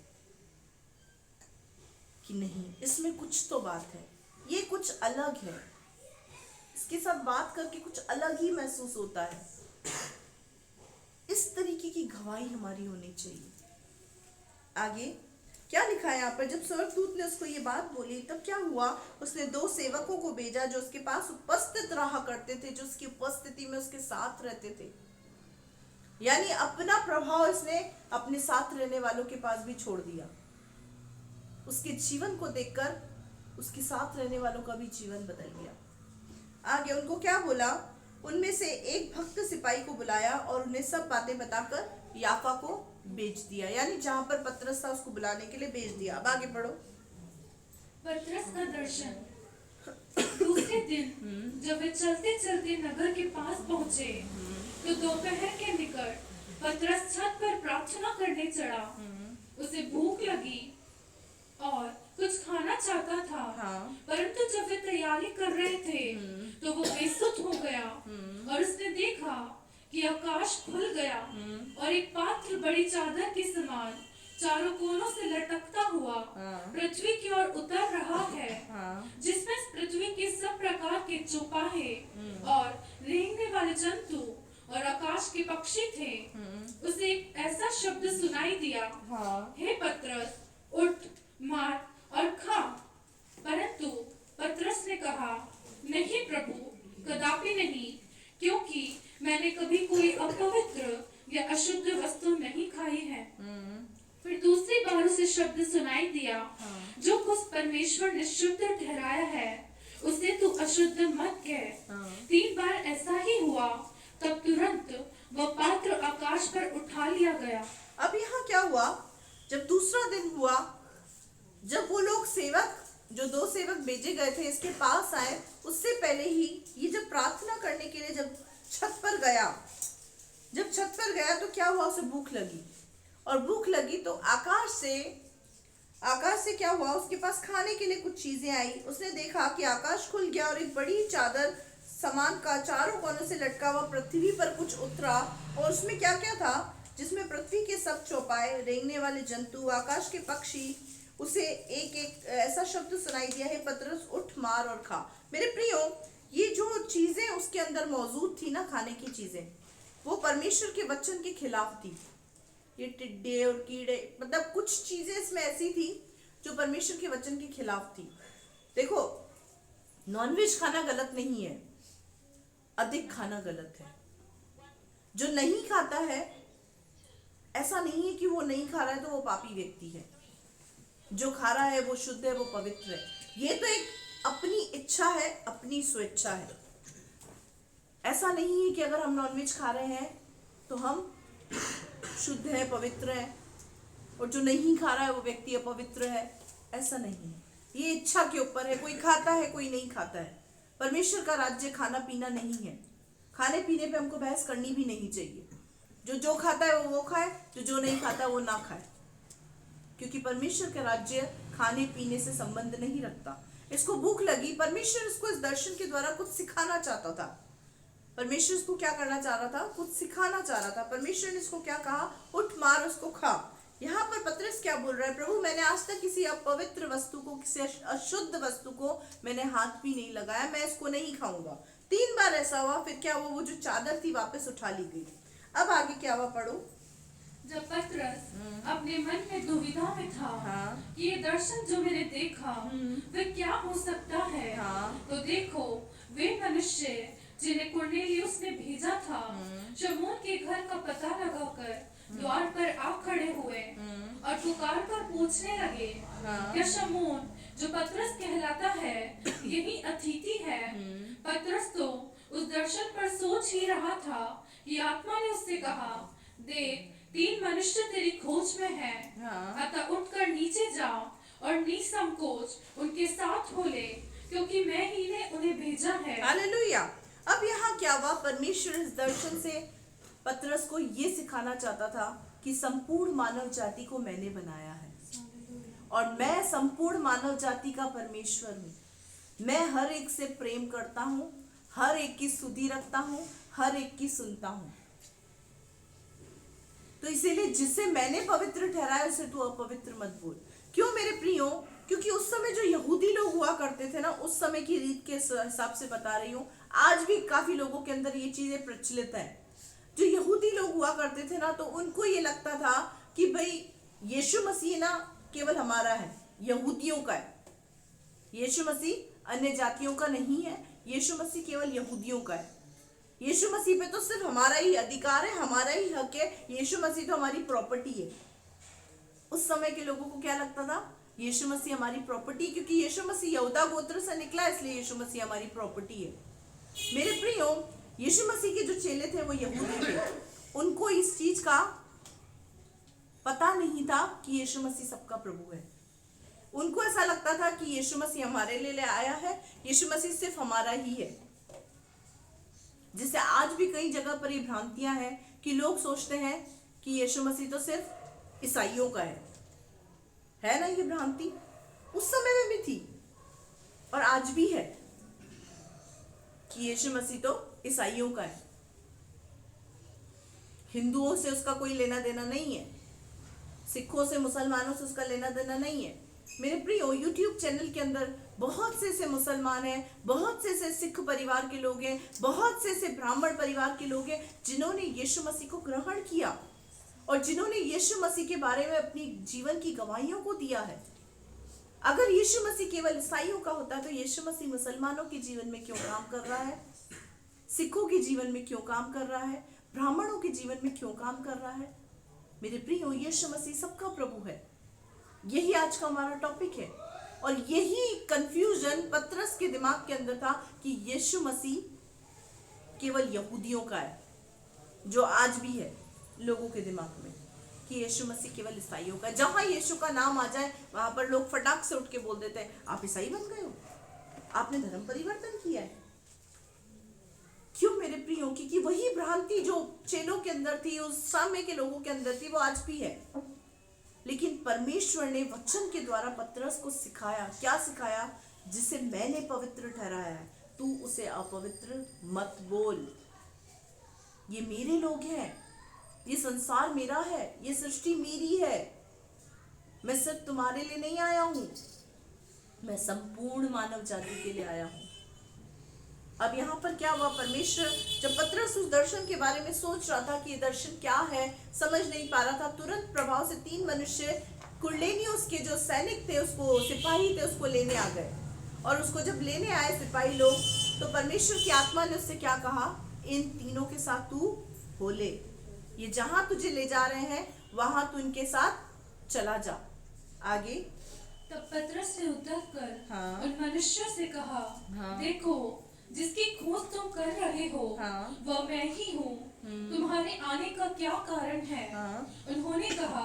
Speaker 1: कि नहीं, इसमें कुछ तो बात है, ये कुछ अलग है, इसके साथ बात करके कुछ अलग ही महसूस होता है। इस तरीके की गवाही हमारी होनी चाहिए। आगे। क्या लिखा है यहाँ पर, जब स्वर्गदूत ने उसको ये बात बोली तब क्या हुआ, उसने 2 सेवकों को भेजा जो उसके पास उपस्थित रहा करते थे, जो उसकी उपस्थिति में उसके साथ रहते थे। यानी अपना प्रभाव इसने अपने साथ रहने वालों के पास भी छोड़ दिया। उसके जीवन को देखकर उसके साथ रहने वालों का भी जीवन बदल गया। आगे उनको क्या बोला, उनमें से एक भक्त सिपाही को बुलाया और उन्हें सब बातें बताकर याफा को भेज दिया। यानी जहां पर पतरस था उसको बुलाने के लिए भेज दिया। अब आगे पढ़ो।
Speaker 2: पतरस का दर्शन। दूसरे दिन जब वे चलते चलते नगर के पास पहुंचे तो दोपहर के निकट पतरस छत पर प्रार्थना करने चढ़ा। उसे भूख लगी और कुछ खाना चाहता था।
Speaker 1: हाँ।
Speaker 2: परंतु जब वे तैयारी कर रहे थे तो वो बेसुध हो गया और उसने देखा कि आकाश खुल गया और एक पात्र बड़ी चादर के समान चारों कोनों से लटकता हुआ पृथ्वी की ओर उतर रहा है, जिसमें पृथ्वी के सब प्रकार के चौपाहे और रेंगने वाले जंतु और आकाश के पक्षी थे। उसे एक ऐसा शब्द सुनाई दिया, हे पतरस, उठ, मार और खा। परंतु पतरस ने कहा, नहीं प्रभु, कदापि नहीं, क्योंकि मैंने कभी कोई अपवित्र या अशुद्ध वस्तु नहीं खाई है। फिर दूसरी बार उसे शब्द सुनाई दिया, जो कुछ परमेश्वर ने शुद्ध ठहराया है उसे तू अशुद्ध मत कह। 3 बार ऐसा ही हुआ, तब तुरंत वह पात्र आकाश पर उठा लिया गया।
Speaker 1: अब यहाँ क्या हुआ, जब दूसरा दिन हुआ, जब वो लोग सेवक जो 2 सेवक भेजे गए थे इसके पास आए, उससे पहले ही ये जब प्रार्थना करने के लिए जब छत पर गया तो क्या हुआ, उसे भूख लगी। और भूख लगी तो आकाश से क्या हुआ, उसके पास खाने के लिए कुछ चीजें आई। उसने देखा कि आकाश खुल गया और एक बड़ी चादर समान का चारों कोनों से लटका हुआ पृथ्वी पर कुछ उतरा। और उसमें क्या क्या था, जिसमें पृथ्वी के सब चौपाए, रेंगने वाले जंतु, आकाश के पक्षी। उसे एक ऐसा शब्द सुनाई दिया, है पतरस, उठ, मार और खा। मेरे प्रियो, ये जो चीजें उसके अंदर मौजूद थी ना, खाने की चीजें, वो परमेश्वर के वचन के खिलाफ थी। ये टिड्डे और कीड़े, मतलब कुछ चीजें इसमें ऐसी थी जो परमेश्वर के वचन के खिलाफ थी। देखो, नॉनवेज खाना गलत नहीं है, अधिक खाना गलत है। जो नहीं खाता है, ऐसा नहीं है कि वो नहीं खा रहा है तो वो पापी व्यक्ति है। जो खा रहा है वो शुद्ध है, वो पवित्र है। ये तो एक अपनी इच्छा है, अपनी स्वेच्छा है। ऐसा नहीं है कि अगर हम नॉनवेज खा रहे हैं तो हम शुद्ध है, पवित्र है, और जो नहीं खा रहा है वो व्यक्ति अपवित्र है। ऐसा नहीं है, ये इच्छा के ऊपर है। कोई खाता है, कोई नहीं खाता है। परमेश्वर का राज्य खाना पीना नहीं है। खाने पीने पे हमको बहस करनी भी नहीं चाहिए। जो खाता है वो खाए, जो नहीं खाता वो ना खाए, क्योंकि परमेश्वर का राज्य खाने पीने से संबंध नहीं रखता। इसको भूख लगी, परमेश्वर इसको इस दर्शन के द्वारा कुछ सिखाना चाहता था। परमेश्वर इसको क्या करना चाह रहा था, कुछ सिखाना चाह रहा था। परमेश्वर ने इसको क्या कहा, उठ, मार, उसको खा। यहाँ पर पतरस क्या बोल रहा है, प्रभु मैंने आज तक किसी अपवित्र वस्तु को, किसी अशुद्ध वस्तु को मैंने हाथ भी नहीं लगाया, मैं इसको नहीं खाऊंगा। 3 बार ऐसा हुआ। फिर क्या हुआ, वो जो चादर थी वापस उठा ली गई। अब आगे क्या हुआ, पढ़ो।
Speaker 2: जब पतरस अपने मन में दुविधा में था कि ये दर्शन जो मैंने देखा वह क्या हो सकता है, तो देखो, वे मनुष्य जिन्हें कुरनेलियुस ने भेजा था शमून के घर का पता लगाकर द्वार पर आ खड़े हुए और पुकार कर पूछने लगे, क्या शमून जो पतरस कहलाता है यही अतिथि है? पतरस तो उस दर्शन पर सोच ही रहा था कि आत्मा ने उससे कहा, देख, 3 मनुष्य तेरी खोज में है, अतः उठकर नीचे जाओ और निसंकोच उनके साथ हो ले, क्योंकि मैं ही ने उन्हें भेजा है।
Speaker 1: हालेलुया। अब यहाँ क्या हुआ, परमेश्वर इस दर्शन से पतरस को ये सिखाना चाहता था कि संपूर्ण मानव जाति को मैंने बनाया है और मैं संपूर्ण मानव जाति का परमेश्वर हूँ। मैं हर एक से प्रेम करता हूँ, हर एक की स्तुति रखता हूँ, हर एक की सुनता हूँ। तो इसीलिए जिसे मैंने पवित्र ठहराया उसे तू अपवित्र मत बोल। क्यों मेरे प्रियो? क्योंकि उस समय जो यहूदी लोग हुआ करते थे ना, उस समय की रीत के हिसाब से बता रही हूँ, आज भी काफी लोगों के अंदर ये चीजें प्रचलित है। जो यहूदी लोग हुआ करते थे ना, तो उनको ये लगता था कि भाई यीशु मसीह ना केवल हमारा है, यहूदियों का है। यीशु मसीह अन्य जातियों का नहीं है, यीशु मसीह केवल यहूदियों का है। यीशु मसीह पे तो सिर्फ हमारा ही अधिकार है, हमारा ही हक है। यीशु मसीह तो हमारी प्रॉपर्टी है। उस समय के लोगों को क्या लगता था? यीशु मसीह हमारी प्रॉपर्टी, क्योंकि यीशु मसीह यहूदा गोत्र से निकला, इसलिए यीशु मसीह हमारी प्रॉपर्टी है। मेरे प्रियो, यीशु मसीह के जो चेले थे वो यहूदी थे, उनको इस चीज का पता नहीं था कि यीशु मसीह सबका प्रभु है। उनको ऐसा लगता था कि यीशु मसीह हमारे लिए आया है, यीशु मसीह सिर्फ हमारा ही है। जिससे आज भी कई जगह पर ये भ्रांतियां हैं कि लोग सोचते हैं कि यीशु मसीह तो सिर्फ ईसाइयों का है ना? ये भ्रांति उस समय में भी थी और आज भी है कि यीशु मसीह तो ईसाइयों का है, हिंदुओं से उसका कोई लेना देना नहीं है, सिखों से, मुसलमानों से उसका लेना देना नहीं है। मेरे प्रियो, YouTube चैनल के अंदर बहुत से मुसलमान हैं, बहुत से सिख परिवार के लोग हैं, बहुत से ब्राह्मण परिवार के लोग हैं जिन्होंने यीशु मसीह को ग्रहण किया और जिन्होंने यीशु मसीह के बारे में अपनी जीवन की गवाहियों को दिया है। अगर यीशु मसीह केवल ईसाइयों का होता तो यीशु मसीह मुसलमानों के जीवन में क्यों काम कर रहा है? सिखों के जीवन में क्यों काम कर रहा है? ब्राह्मणों के जीवन में क्यों काम कर रहा है? मेरे प्रियो, यीशु मसीह सबका प्रभु है। यही आज का हमारा टॉपिक है और यही कंफ्यूजन पतरस के दिमाग के अंदर था कि यीशु मसीह केवल यहूदियों का है, जो आज भी है लोगों के दिमाग में कि यीशु मसीह केवल ईसाइयों का है। जहां यीशु का नाम आ जाए वहां पर लोग फटाक से उठ के बोल देते हैं, आप ईसाई बन गए हो, आपने धर्म परिवर्तन किया है। क्यों मेरे प्रियो? क्योंकि वही भ्रांति जो चेलों के अंदर थी, उस समय के लोगों के अंदर थी, वो आज भी है। लेकिन परमेश्वर ने वचन के द्वारा पतरस को सिखाया। क्या सिखाया? जिसे मैंने पवित्र ठहराया है, तू उसे अपवित्र मत बोल। ये मेरे लोग हैं, ये संसार मेरा है, ये सृष्टि मेरी है। मैं सिर्फ तुम्हारे लिए नहीं आया हूं, मैं संपूर्ण मानव जाति के लिए आया हूं। अब यहाँ पर क्या हुआ? परमेश्वर जब पतरस उस दर्शन के बारे में सोच रहा था कि ये दर्शन क्या है, समझ नहीं पा रहा था, तुरंत प्रभाव से 3 मनुष्य कुरनेलियुस के जो सैनिक थे, उसको सिपाही थे, उसको लेने आ गए। और उसको जब लेने आए सिपाही लोग, तो परमेश्वर की आत्मा ने उससे क्या कहा? इन तीनों के साथ तू हो ले, ये जहां तुझे ले जा रहे हैं वहां तू इनके साथ चला जा। आगे
Speaker 2: तब पतरस ने उत्तर कर
Speaker 1: हाँ।
Speaker 2: उन मनुष्यों से कहा,
Speaker 1: हाँ।
Speaker 2: देखो, जिसकी खोज तुम कर रहे हो
Speaker 1: हाँ।
Speaker 2: वह मैं ही हूँ। तुम्हारे आने का क्या कारण है?
Speaker 1: हाँ।
Speaker 2: उन्होंने कहा,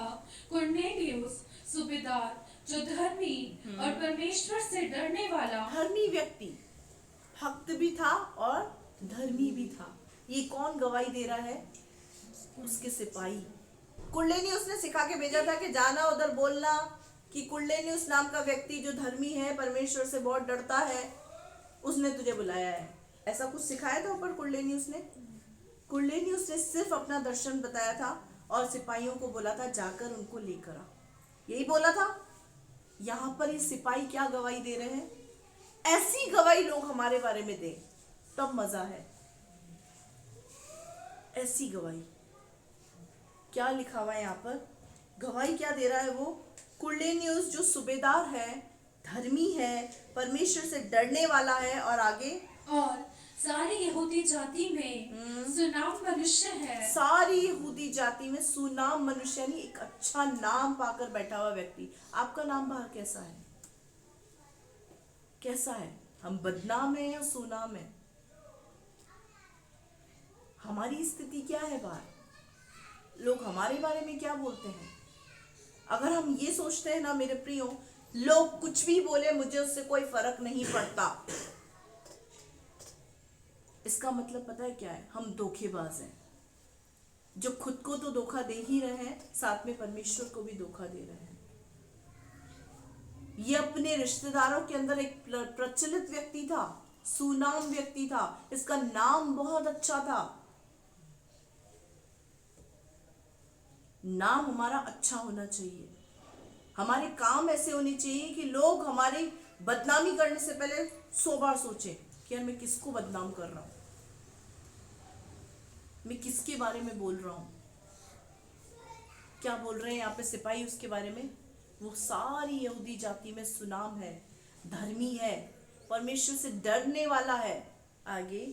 Speaker 2: कुरनेलियुस सूबेदार, जो धर्मी और परमेश्वर से डरने वाला,
Speaker 1: धर्मी व्यक्ति, भक्त भी था और धर्मी भी था। ये कौन गवाही दे रहा है? उसके सिपाही। कुरनेलियुस ने सिखा के भेजा था कि जाना उधर बोलना कि कुरनेलियुस नाम का व्यक्ति जो धर्मी है, परमेश्वर से बहुत डरता है, उसने तुझे बुलाया है। ऐसा कुछ सिखाया था ऊपर कुरनेलियुस ने? कुरनेलियुस ने सिर्फ अपना दर्शन बताया था और सिपाहियों को बोला था जाकर उनको लेकर आ, यही बोला था। यहाँ पर ये सिपाही क्या गवाही दे रहे हैं? ऐसी गवाही लोग हमारे बारे में दें तब मजा है। ऐसी गवाही क्या लिखा हुआ है यहाँ पर? गवाही क्या दे रहा है वो? कुरनेलियुस जो सूबेदार है, धर्मी है, परमेश्वर से डरने वाला है, और आगे
Speaker 2: और सारी यहूदी जाति में सुनाम मनुष्य है।
Speaker 1: सारी यहूदी जाति में सुनाम मनुष्य, यानी एक अच्छा नाम पाकर बैठा हुआ व्यक्ति। आपका नाम बाहर कैसा है? कैसा है? हम बदनाम है या सुनाम है? हमारी स्थिति क्या है बाहर? लोग हमारे बारे में क्या बोलते हैं? अगर हम ये सोचते हैं ना मेरे प्रियो, लोग कुछ भी बोले मुझे उससे कोई फर्क नहीं पड़ता, इसका मतलब पता है क्या है? हम धोखेबाज हैं, जो खुद को तो धोखा दे ही रहे हैं, साथ में परमेश्वर को भी धोखा दे रहे हैं। ये अपने रिश्तेदारों के अंदर एक प्रचलित व्यक्ति था, सुनाम व्यक्ति था, इसका नाम बहुत अच्छा था। नाम हमारा अच्छा होना चाहिए, हमारे काम ऐसे होने चाहिए कि लोग हमारी बदनामी करने से पहले 100 बार सोचें कि यार मैं किसको बदनाम कर रहा हूं, मैं किसके बारे में बोल रहा हूं। क्या बोल रहे हैं यहाँ पे सिपाही उसके बारे में? वो सारी यहूदी जाति में सुनाम है, धर्मी है, परमेश्वर से डरने वाला है। आगे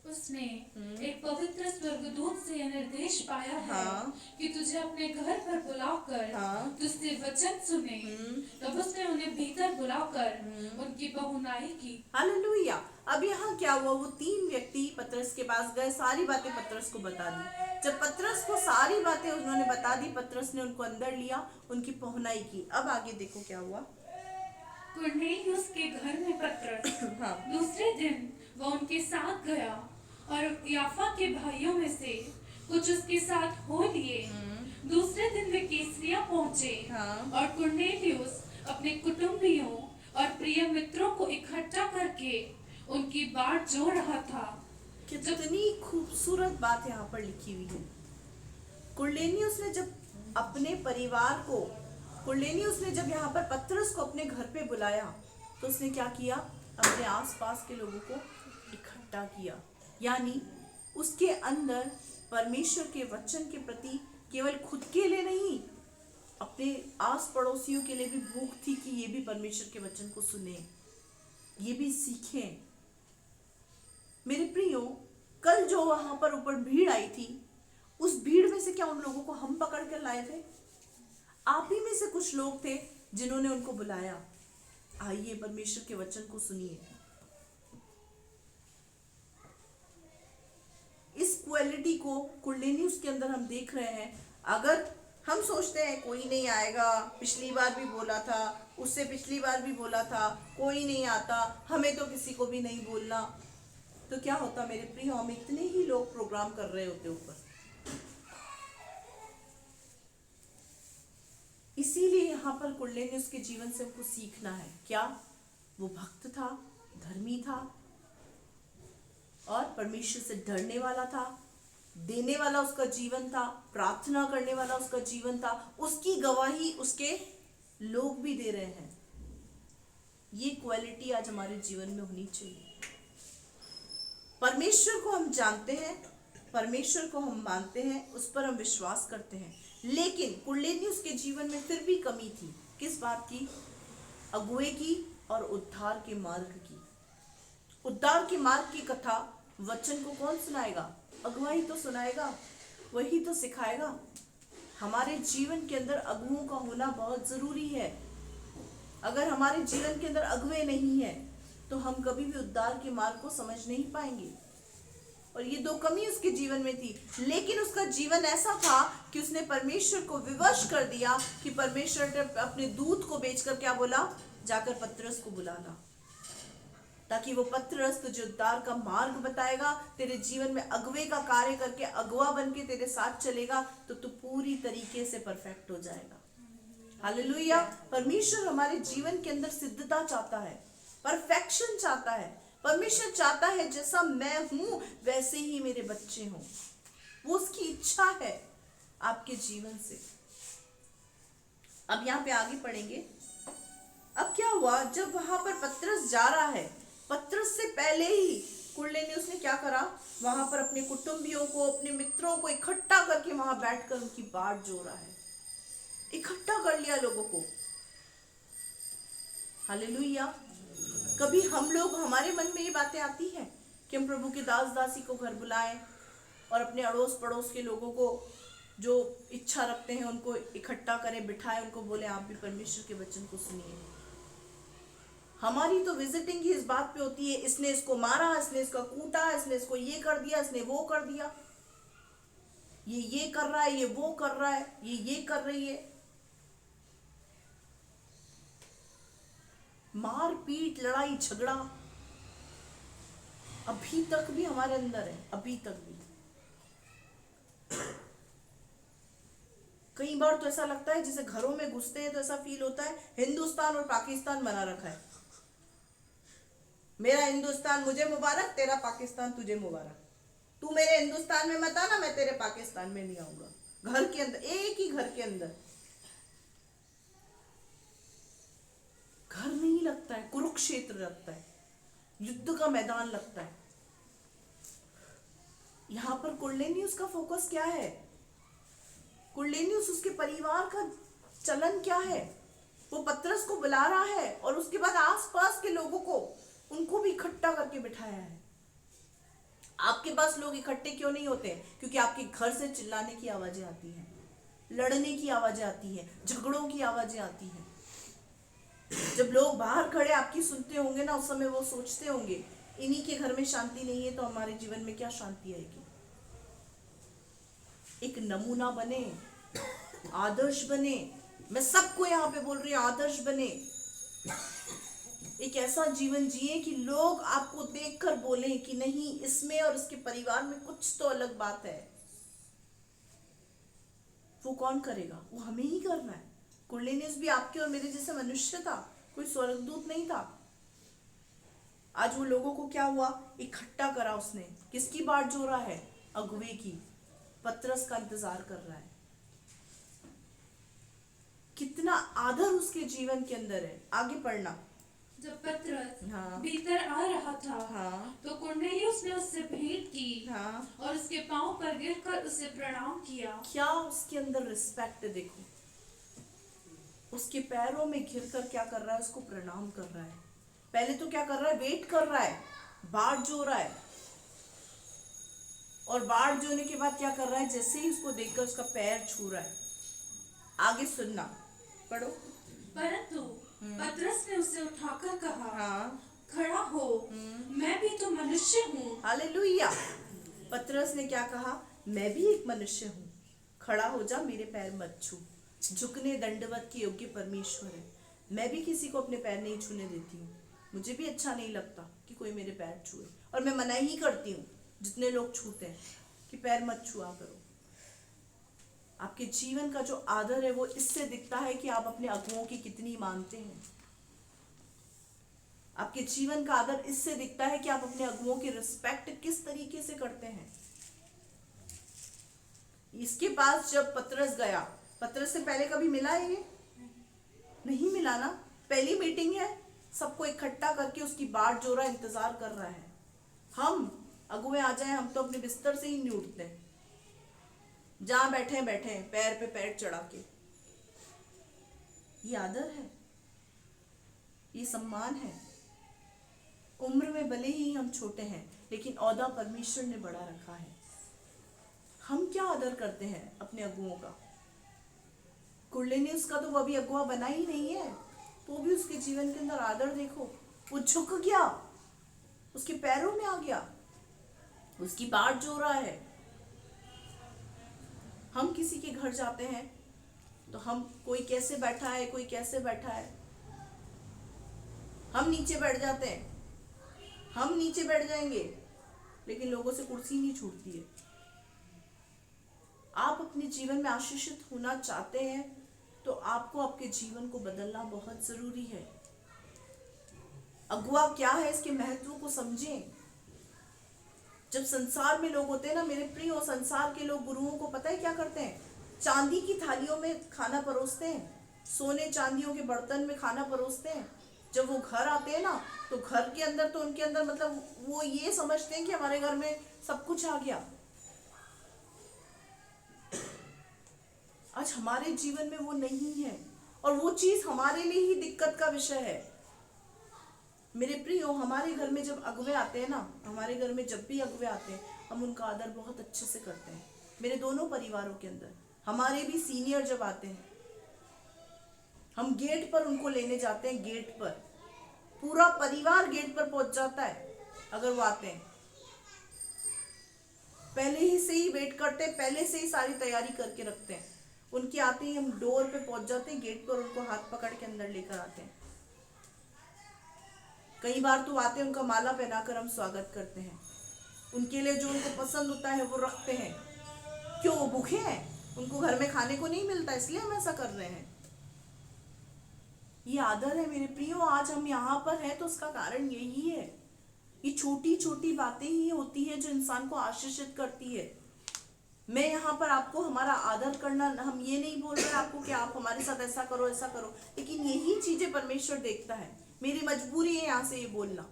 Speaker 2: उसने एक पवित्र स्वर्गदूत से यह निर्देश पाया है
Speaker 1: हाँ।
Speaker 2: कि तुझे अपने घर पर बुलाकर
Speaker 1: हाँ।
Speaker 2: तुझसे वचन सुने। तब उसने उन्हें भीतर बुलाकर उनकी बहुनाई की।
Speaker 1: हालेलुया। अब यहाँ क्या हुआ, वो 3 व्यक्ति पतरस के पास गए, सारी बातें पतरस को बता दी। जब पतरस को सारी बातें उन्होंने बता दी, पतरस ने उनको अंदर लिया, उनकी पहुनाई की। अब आगे देखो क्या हुआ।
Speaker 2: कुरनेलियुस के घर में पतरस
Speaker 1: हाँ।
Speaker 2: दूसरे दिन वह उनके साथ गया और याफा के भाइयों में से कुछ उसके साथ हो लिए। दूसरे दिन वे कैसरिया पहुंचे।
Speaker 1: हाँ।
Speaker 2: और कुरनेलियुस अपने कुटुंबियों और प्रिय मित्रों को इकट्ठा करके उनकी बाट जोड़ रहा था।
Speaker 1: कितनी खूबसूरत बात यहाँ पर लिखी हुई है। कुरनेलियुस ने जब अपने परिवार को, कुरनेलियुस ने जब यहाँ पर पतरस को अपने घर पे बुलाया, तो उसने क्या किया, अपने आसपास के लोगों को इकट्ठा किया। यानी उसके अंदर परमेश्वर के वचन के प्रति केवल खुद के लिए नहीं, अपने आस पड़ोसियों के लिए भी भूख थी कि ये भी परमेश्वर के वचन को सुने, ये भी सीखें। मेरे प्रियो, कल जो वहां पर ऊपर भीड़ आई थी, उस भीड़ में से क्या उन लोगों को हम पकड़ कर लाए थे? आप ही में से कुछ लोग थे जिन्होंने उनको बुलाया। आइए परमेश्वर के वचन को सुनिए। इस क्वालिटी को कुरनेलियुस के अंदर हम देख रहे हैं। अगर हम सोचते हैं कोई नहीं आएगा, पिछली बार भी बोला था, उससे पिछली बार भी बोला था, कोई नहीं आता, हमें तो किसी को भी नहीं बोलना, तो क्या होता मेरे प्रिय, हम इतने ही लोग प्रोग्राम कर रहे होते ऊपर। इसीलिए यहाँ पर कुरनेलियुस के जीवन से हमको सीखना है। क्या वो भक्त था, धर्मी था और परमेश्वर से डरने वाला था, देने वाला उसका जीवन था, प्रार्थना करने वाला उसका जीवन था, उसकी गवाही उसके लोग भी दे रहे हैं। ये क्वालिटी आज हमारे जीवन में होनी चाहिए। परमेश्वर को हम जानते हैं, परमेश्वर को हम मानते हैं, उस पर हम विश्वास करते हैं, लेकिन कुरनेलियुस के जीवन में फिर भी कमी थी। किस बात की? अगुवे की और उद्धार के मार्ग की। उद्धार के मार्ग की कथा वचन को कौन सुनाएगा? अगुवा ही तो सुनाएगा, वही तो सिखाएगा। हमारे जीवन के अंदर अगुओं का होना बहुत जरूरी है। अगर हमारे जीवन के अंदर अगुवे नहीं है तो हम कभी भी उद्धार के मार्ग को समझ नहीं पाएंगे। और ये 2 कमी उसके जीवन में थी, लेकिन उसका जीवन ऐसा था कि उसने परमेश्वर को विवश कर दिया कि परमेश्वर ने अपने दूत को भेजकर क्या बोला, जाकर पतरस को बुलाना, ताकि वो पतरस तुझे उद्धार का मार्ग बताएगा, तेरे जीवन में अगुवे का कार्य करके अगुवा बन के तेरे साथ चलेगा, तो तू पूरी तरीके से परफेक्ट हो जाएगा। हालेलुया। परमेश्वर हमारे जीवन के अंदर सिद्धता चाहता है, परफेक्शन चाहता है। परमेश्वर चाहता है जैसा मैं हूं वैसे ही मेरे बच्चे हों। वो उसकी इच्छा है आपके जीवन से। अब यहाँ पे आगे पढ़ेंगे। अब क्या हुआ, जब वहां पर पतरस जा रहा है, पतरस से पहले ही कुरनेलियुस ने क्या करा, वहां पर अपने कुटुंबियों को, अपने मित्रों को इकट्ठा करके वहां बैठकर उनकी बाट जो रहा है, इकट्ठा कर लिया लोगों को। हालेलुया। कभी हम लोग, हमारे मन में ये बातें आती हैं कि हम प्रभु के दास दासी को घर बुलाएं और अपने अड़ोस पड़ोस के लोगों को जो इच्छा रखते हैं उनको इकट्ठा करें, बिठाएं, उनको बोले आप भी परमेश्वर के वचन को सुनिए। हमारी तो विजिटिंग ही इस बात पे होती है, इसने इसको मारा, इसने इसका कूटा, इसने इसको ये कर दिया, इसने वो कर दिया, ये कर रहा है, ये वो कर रहा है, ये कर रही है। मार पीट, लड़ाई झगड़ा अभी तक भी हमारे अंदर है, अभी तक भी। कई बार तो ऐसा लगता है जैसे घरों में घुसते हैं तो ऐसा फील होता है हिंदुस्तान और पाकिस्तान बना रखा है। मेरा हिंदुस्तान मुझे मुबारक, तेरा पाकिस्तान तुझे मुबारक। तू मेरे हिंदुस्तान में मत आना, मैं तेरे पाकिस्तान में नहीं आऊंगा। घर के अंदर, एक ही घर के अंदर घर नहीं लगता है, कुरुक्षेत्र लगता है, युद्ध का मैदान लगता है। यहां पर कुरनेलियुस का फोकस क्या है? कुरनेलियुस, उसके परिवार का चलन क्या है? वो पतरस को बुला रहा है और उसके बाद आसपास के लोगों को उनको भी इकट्ठा करके बिठाया है। आपके पास लोग इकट्ठे क्यों नहीं होते? क्योंकि आपके घर से चिल्लाने की आवाजें आती हैं, लड़ने की आवाजें आती हैं, झगड़ों की आवाजें आती हैं। जब लोग बाहर खड़े आपकी सुनते होंगे ना, उस समय वो सोचते होंगे इन्हीं के घर में शांति नहीं है तो हमारे जीवन में क्या शांति आएगी। एक नमूना बने, आदर्श बने। मैं सबको यहाँ पे बोल रही हूँ, आदर्श बने। एक ऐसा जीवन जिए कि लोग आपको देखकर बोलें कि नहीं, इसमें और इसके परिवार में कुछ तो अलग बात है। वो कौन करेगा? वो हमें ही करना है। कुरलेनियस भी आपके और मेरे जैसे मनुष्य था, कोई स्वर्गदूत नहीं था। आज वो लोगों को क्या हुआ, इकट्ठा करा उसने। किसकी बाट जो रहा है? अगुवे की। पतरस का इंतजार कर रहा है। कितना आदर उसके जीवन के अंदर है। आगे पढ़ना।
Speaker 2: जब पतरस
Speaker 1: हाँ।
Speaker 2: भीतर आ रहा था,
Speaker 1: हाँ।
Speaker 2: तो कुरनेलियुस ने उससे भेंट की,
Speaker 1: हाँ।
Speaker 2: और उसके पांव पर गिरकर उसे प्रणाम किया।
Speaker 1: क्या उसके अंदर रिस्पेक्ट है, देखो। उसके पैरों में घिरकर क्या कर रहा है? उसको प्रणाम कर रहा है। पहले तो क्या कर रहा है? वेट कर रहा है, बाट जो रहा है। और बाट जोने के बाद क्या कर रहा है? जैसे ही उसको देखकर उसका पैर छू रहा है। आगे सुनना, पढ़ो।
Speaker 2: परंतु पतरस ने उसे उठाकर कहा,
Speaker 1: हाँ।
Speaker 2: खड़ा हो, मैं भी तो मनुष्य हूँ।
Speaker 1: हालेलुया। पतरस ने क्या कहा? मैं भी एक मनुष्य हूँ, खड़ा हो जा, मेरे पैर मत छू। झुकने दंडवत के योग्य परमेश्वर है। मैं भी किसी को अपने पैर नहीं छूने देती हूँ। मुझे भी अच्छा नहीं लगता कि कोई मेरे पैर छुए, और मैं मना ही करती हूँ जितने लोग छूते हैं कि पैर मत छुआ करो। आपके जीवन का जो आदर है वो इससे दिखता है कि आप अपने अगुओं की कितनी मानते हैं। आपके जीवन का आदर इससे दिखता है कि आप अपने अगुओं की रिस्पेक्ट किस तरीके से करते हैं। इसके पास जब पतरस गया, पतरस से पहले कभी मिला है ये? नहीं मिला ना। पहली मीटिंग है, सबको इकट्ठा करके उसकी बाट जोरा इंतजार कर रहा है। हम अगुए आ जाए, हम तो अपने बिस्तर से ही नहीं उठते, जहां बैठे बैठे पैर पे पैर चढ़ा के। ये आदर है, ये सम्मान है। उम्र में भले ही हम छोटे हैं, लेकिन औदा परमेश्वर ने बड़ा रखा है। हम क्या आदर करते हैं अपने अगुओं का? कुरलेनियस का तो वो अभी अगुआ बना ही नहीं है, तो भी उसके जीवन के अंदर आदर देखो। वो झुक गया, उसके पैरों में आ गया, उसकी बाट जो रहा है। हम किसी के घर जाते हैं तो हम, कोई कैसे बैठा है, कोई कैसे बैठा है, हम नीचे बैठ जाते हैं, हम नीचे बैठ जाएंगे, लेकिन लोगों से कुर्सी नहीं छूटती है। आप अपने जीवन में आशीषित होना चाहते हैं तो आपको आपके जीवन को बदलना बहुत जरूरी है। अगुआ क्या है, इसके महत्व को समझें। जब संसार में लोग होते हैं ना मेरे प्रिय, संसार के लोग गुरुओं को पता है क्या करते हैं? चांदी की थालियों में खाना परोसते हैं, सोने चांदियों के बर्तन में खाना परोसते हैं। जब वो घर आते हैं ना, तो घर के अंदर तो उनके अंदर मतलब वो ये समझते हैं कि हमारे घर में सब कुछ आ गया। आज हमारे जीवन में वो नहीं है, और वो चीज हमारे लिए ही दिक्कत का विषय है। मेरे प्रियो, हमारे घर में जब अगुवे आते हैं ना, हमारे घर में जब भी अगुवे आते हैं, हम उनका आदर बहुत अच्छे से करते हैं। मेरे दोनों परिवारों के अंदर हमारे भी सीनियर जब आते हैं, हम गेट पर उनको लेने जाते हैं। गेट पर पूरा परिवार गेट पर पहुंच जाता है अगर वो आते हैं। पहले ही से ही वेट करते हैं, पहले से ही सारी तैयारी करके रखते हैं। उनके आते ही हम डोर पे पहुंच जाते हैं, गेट पर उनको हाथ पकड़ के अंदर लेकर आते हैं। कई बार तो आते हैं, उनका माला पहनाकर हम स्वागत करते हैं। उनके लिए जो उनको पसंद होता है वो रखते हैं। क्यों? वो भूखे हैं, उनको घर में खाने को नहीं मिलता, इसलिए हम ऐसा कर रहे हैं। ये आदर है मेरे प्रियो। आज हम यहाँ पर हैं तो उसका कारण यही है। ये छोटी छोटी बातें ही होती है जो इंसान को आशीषित करती है। मैं यहाँ पर आपको हमारा आदर करना, हम ये नहीं बोल रहे आपको कि आप हमारे साथ ऐसा करो ऐसा करो, लेकिन यही चीजें परमेश्वर देखता है। मेरी मजबूरी है यहाँ से ये बोलना,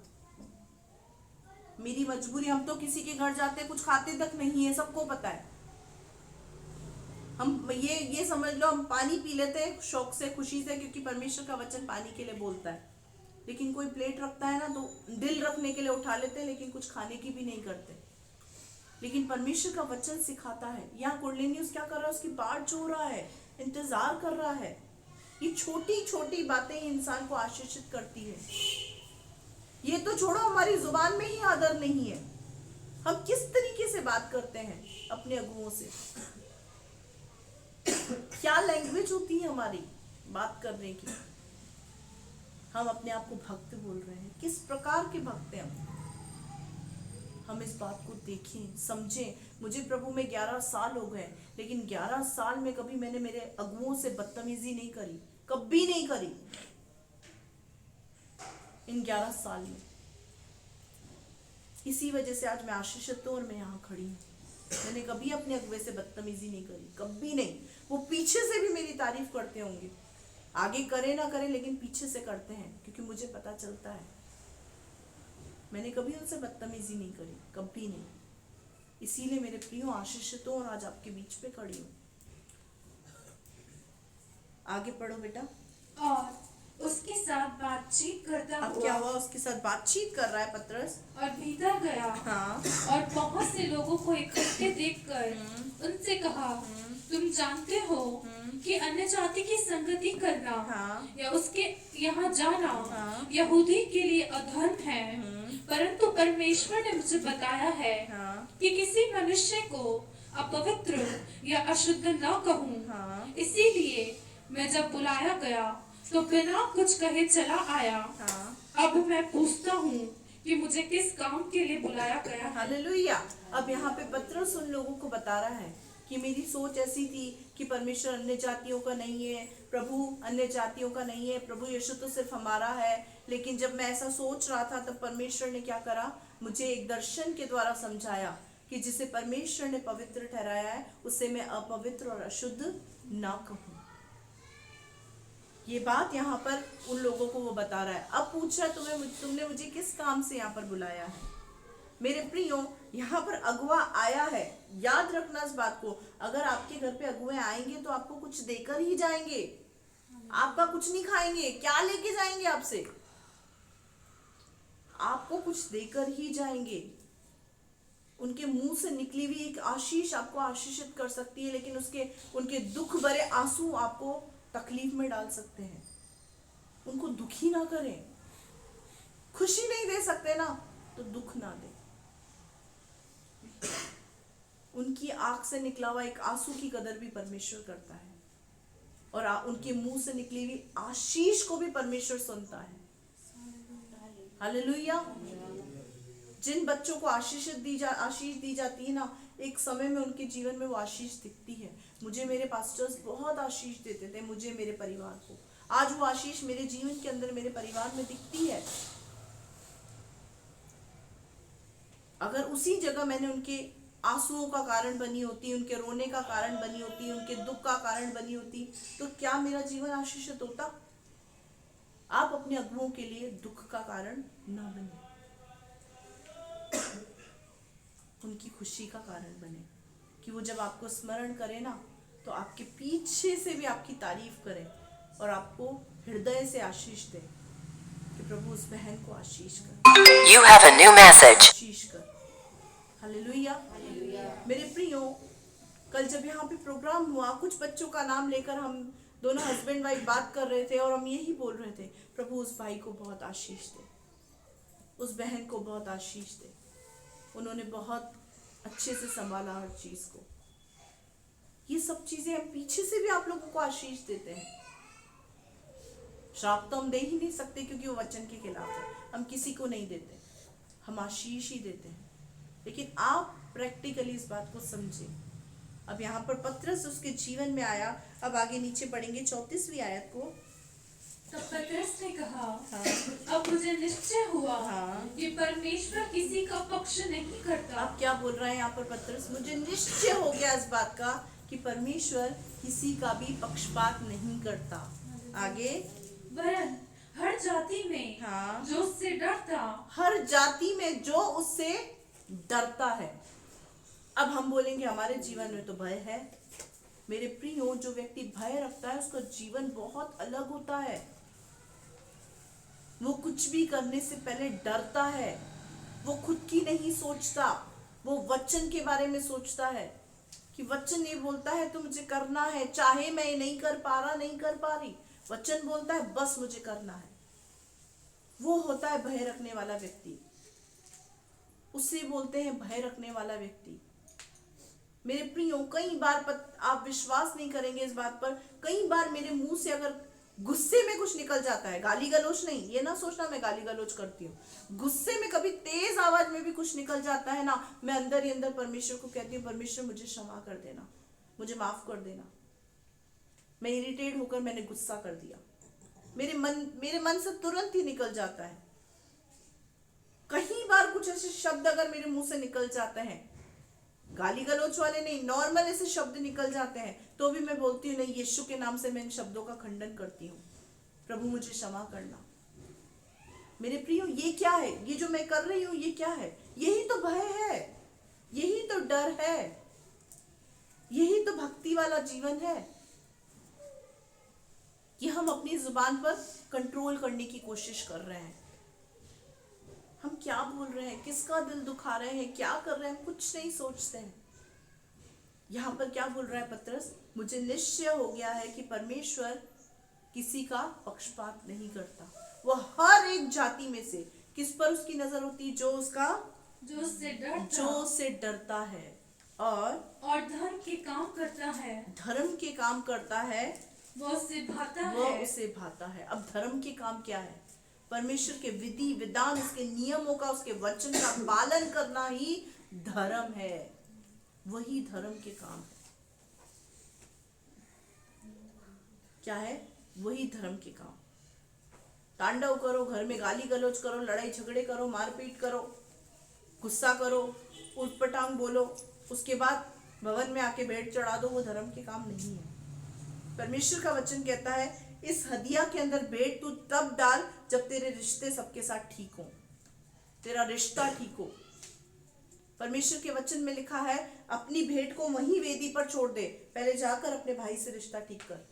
Speaker 1: मेरी मजबूरी। हम तो किसी के घर जाते कुछ खाते तक नहीं है, सबको पता है। हम ये समझ लो, हम पानी पी लेते हैं शौक से, खुशी से, क्योंकि परमेश्वर का वचन पानी के लिए बोलता है। लेकिन कोई प्लेट रखता है ना तो दिल रखने के लिए उठा लेते हैं, लेकिन कुछ खाने की भी नहीं करते। लेकिन परमेश्वर का वचन सिखाता है। यहाँ कुरलेनियुस क्या कर रहा है? उसकी बाट जो रहा है, इंतजार कर रहा है। ये छोटी छोटी बातें इंसान को आशीषित करती है। ये तो छोड़ो, हमारी जुबान में ही आदर नहीं है। हम किस तरीके से बात करते हैं अपने अगुओं से, क्या लैंग्वेज होती है हमारी बात करने की। हम अपने आप को भक्त बोल रहे हैं, किस प्रकार के भक्त हैं हम इस बात को देखें, समझें। मुझे प्रभु में 11 साल हो गए, लेकिन 11 साल में कभी मैंने मेरे अगुओं से बदतमीजी नहीं करी, कभी नहीं करी। इन 11 साल में इसी वजह से आज मैं आशीषित हूं और मैं यहाँ खड़ी हूँ। मैंने कभी अपने अगुए से बदतमीजी नहीं करी, कभी नहीं। वो पीछे से भी मेरी तारीफ करते होंगे, आगे करे ना करे, लेकिन पीछे से करते हैं, क्योंकि मुझे पता चलता है मैंने कभी उनसे बदतमीजी नहीं करी, कभी नहीं। इसीलिए मेरे प्रियो आशीषित हूं और आज आपके बीच पे खड़ी हूँ। आगे पढ़ो बेटा।
Speaker 2: और उसके साथ बातचीत करता
Speaker 1: अब क्या हुआ? उसके साथ बातचीत कर रहा है पतरस
Speaker 2: और भीतर गया।
Speaker 1: हाँ।
Speaker 2: और बहुत से लोगों को इकट्ठे देखकर उनसे कहा, तुम जानते हो कि अन्य जाति की संगति करना
Speaker 1: हाँ।
Speaker 2: या उसके यहाँ जाना
Speaker 1: हाँ।
Speaker 2: यहूदी के लिए अधर्म है, परंतु परमेश्वर ने मुझे बताया है
Speaker 1: हाँ।
Speaker 2: कि किसी मनुष्य को अपवित्र या अशुद्ध न कहूँ।
Speaker 1: हाँ।
Speaker 2: इसीलिए मैं जब बुलाया गया तो बिना कुछ कहे चला आया।
Speaker 1: हाँ।
Speaker 2: अब मैं पूछता हूँ कि मुझे किस काम के लिए बुलाया गया है।
Speaker 1: हालेलुया। अब यहाँ पे पतरस उन लोगों को बता रहा है कि मेरी सोच ऐसी थी कि परमेश्वर अन्य जातियों का नहीं है, प्रभु अन्य जातियों का नहीं है, प्रभु यीशु तो सिर्फ हमारा है। लेकिन जब मैं ऐसा सोच रहा था तब परमेश्वर ने क्या करा? मुझे एक दर्शन के द्वारा समझाया कि जिसे परमेश्वर ने पवित्र ठहराया है उसे मैं अपवित्र और अशुद्ध ना कहूँ। ये बात यहाँ पर उन लोगों को वो बता रहा है। अब पूछ रहा है तुमने मुझे किस काम से यहाँ पर बुलाया है? मेरे प्रियो, यहाँ पर अगुआ आया है। याद रखना इस बात को, अगर आपके घर पे अगुए आएंगे तो आपको कुछ देकर ही जाएंगे, आपका कुछ नहीं खाएंगे। क्या लेके जाएंगे आपसे? आपको कुछ देकर ही जाएंगे। उनके मुंह से निकली हुई एक आशीष आपको आशीषित कर सकती है, लेकिन उनके दुख भरे आंसू आपको तकलीफ में डाल सकते हैं। उनको दुखी ना करें। खुशी नहीं दे सकते ना तो दुख ना दे। उनकी आंख से निकला हुआ एक आंसू की कदर भी परमेश्वर करता है, और उनके मुंह से निकली हुई आशीष को भी परमेश्वर सुनता है। हालेलुया। जिन बच्चों को आशीष दी जाती है ना, एक समय में उनके जीवन में वो आशीष दिखती है। मुझे मेरे पास्टर्स बहुत आशीष देते थे, मुझे, मेरे परिवार को। आज वो आशीष मेरे जीवन के अंदर, मेरे परिवार में दिखती है। अगर उसी जगह मैंने उनके आंसुओं का कारण बनी होती, उनके रोने का कारण बनी होती, उनके दुख का कारण बनी होती, तो क्या मेरा जीवन आशीषित होता? आप अपने अगुओं के लिए दुख का कारण ना बने, उनकी खुशी का कारण बने, कि वो जब आपको स्मरण करे ना तो आपके पीछे से भी आपकी तारीफ करे और आपको हृदय से आशीष दे कि प्रभु उस बहन को आशीष कर।
Speaker 4: You have a new message.
Speaker 1: आशीष कर। हालेलुया। मेरे प्रियो, कल जब यहाँ पे प्रोग्राम हुआ, कुछ बच्चों का नाम लेकर हम दोनों हस्बैंड वाइफ बात कर रहे थे और हम यही बोल रहे थे, प्रभु उस भाई को बहुत आशीष दे, उस बहन को बहुत आशीष दे। उन्होंने बहुत अच्छे से संभाला हर चीज को। ये सब चीजें हम पीछे से भी आप लोगों को आशीष देते हैं। श्राप तो हम दे ही नहीं सकते क्योंकि वो वचन के खिलाफ है, हम किसी को नहीं देते, हम आशीष ही देते हैं। लेकिन आप प्रैक्टिकली इस बात को समझें। अब यहाँ पर पतरस उसके जीवन में आया। अब आगे नीचे पढ़ेंगे 34वीं आयत को।
Speaker 2: तब पतरस ने कहा,
Speaker 1: हाँ।
Speaker 2: अब मुझे निश्चय हुआ
Speaker 1: हाँ।
Speaker 2: कि परमेश्वर किसी का पक्ष नहीं करता।
Speaker 1: आप क्या बोल रहे हैं यहाँ पर पतरस? मुझे निश्चय हो गया इस बात का कि परमेश्वर किसी का भी पक्षपात नहीं करता। आगे,
Speaker 2: वरन हर जाति में
Speaker 1: हाँ।
Speaker 2: जो उससे डरता,
Speaker 1: हर जाति में जो उससे डरता है। अब हम बोलेंगे हमारे जीवन में तो भय है, मेरे प्रियो, जो व्यक्ति भय रखता है उसका जीवन बहुत अलग होता है। वो कुछ भी करने से पहले डरता है, वो खुद की नहीं सोचता, वो वचन के बारे में सोचता है कि वचन ये बोलता है तो मुझे करना है, चाहे मैं ये नहीं कर पा रहा, नहीं कर पा रही, वचन बोलता है बस मुझे करना है। वो होता है भय रखने वाला व्यक्ति, उसे बोलते हैं भय रखने वाला व्यक्ति। मेरे प्रियो, कई बार आप विश्वास नहीं करेंगे इस बात पर, कई बार मेरे मुंह से अगर गुस्से में कुछ निकल जाता है, गाली गलौज नहीं, ये ना सोचना मैं गाली गलौज करती हूँ, गुस्से में कभी तेज आवाज में भी कुछ निकल जाता है ना, मैं अंदर ही अंदर परमेश्वर को कहती हूँ, परमेश्वर मुझे क्षमा कर देना, मुझे माफ कर देना, मैं इरिटेट होकर मैंने गुस्सा कर दिया। मेरे मन से तुरंत ही निकल जाता है। कई बार कुछ ऐसे शब्द अगर मेरे मुंह से निकल जाते हैं, गाली गलौज वाले नहीं, नॉर्मल ऐसे शब्द निकल जाते हैं, तो भी मैं बोलती हूँ नहीं, यीशु के नाम से मैं इन शब्दों का खंडन करती हूँ, प्रभु मुझे क्षमा करना। मेरे प्रियो, ये क्या है? ये जो मैं कर रही हूँ ये क्या है? यही तो भय है, यही तो डर है, यही तो भक्ति वाला जीवन है कि हम अपनी जुबान पर कंट्रोल करने की कोशिश कर रहे हैं। हम क्या बोल रहे हैं, किसका दिल दुखा रहे हैं, क्या कर रहे हैं, कुछ नहीं सोचते हैं। यहाँ पर क्या बोल रहा है पतरस? मुझे निश्चय हो गया है कि परमेश्वर किसी का पक्षपात नहीं करता। वो हर एक जाति में से किस पर उसकी नजर होती है? जो उससे डरता है और
Speaker 2: धर्म के काम करता है,
Speaker 1: धर्म के काम करता है,
Speaker 2: वो उसे
Speaker 1: भाता है। अब धर्म के काम क्या है? परमेश्वर के विधि विधान, उसके नियमों का, उसके वचन का पालन करना ही धर्म है। वही धर्म के काम है। क्या है? वही धर्म के काम। तांडव करो, घर में गाली गलौज करो, लड़ाई झगड़े करो, मारपीट करो, गुस्सा करो, उटपटांग बोलो, उसके बाद भवन में आके भेंट चढ़ा दो, वो धर्म के काम नहीं है। परमेश्वर का वचन कहता है, इस हदिया के अंदर भेंट तू तब डाल जब तेरे रिश्ते सबके साथ ठीक हो, तेरा रिश्ता ठीक हो। परमेश्वर के वचन में लिखा है, अपनी भेंट को वहीं वेदी पर छोड़ दे, पहले जाकर अपने भाई से रिश्ता ठीक कर।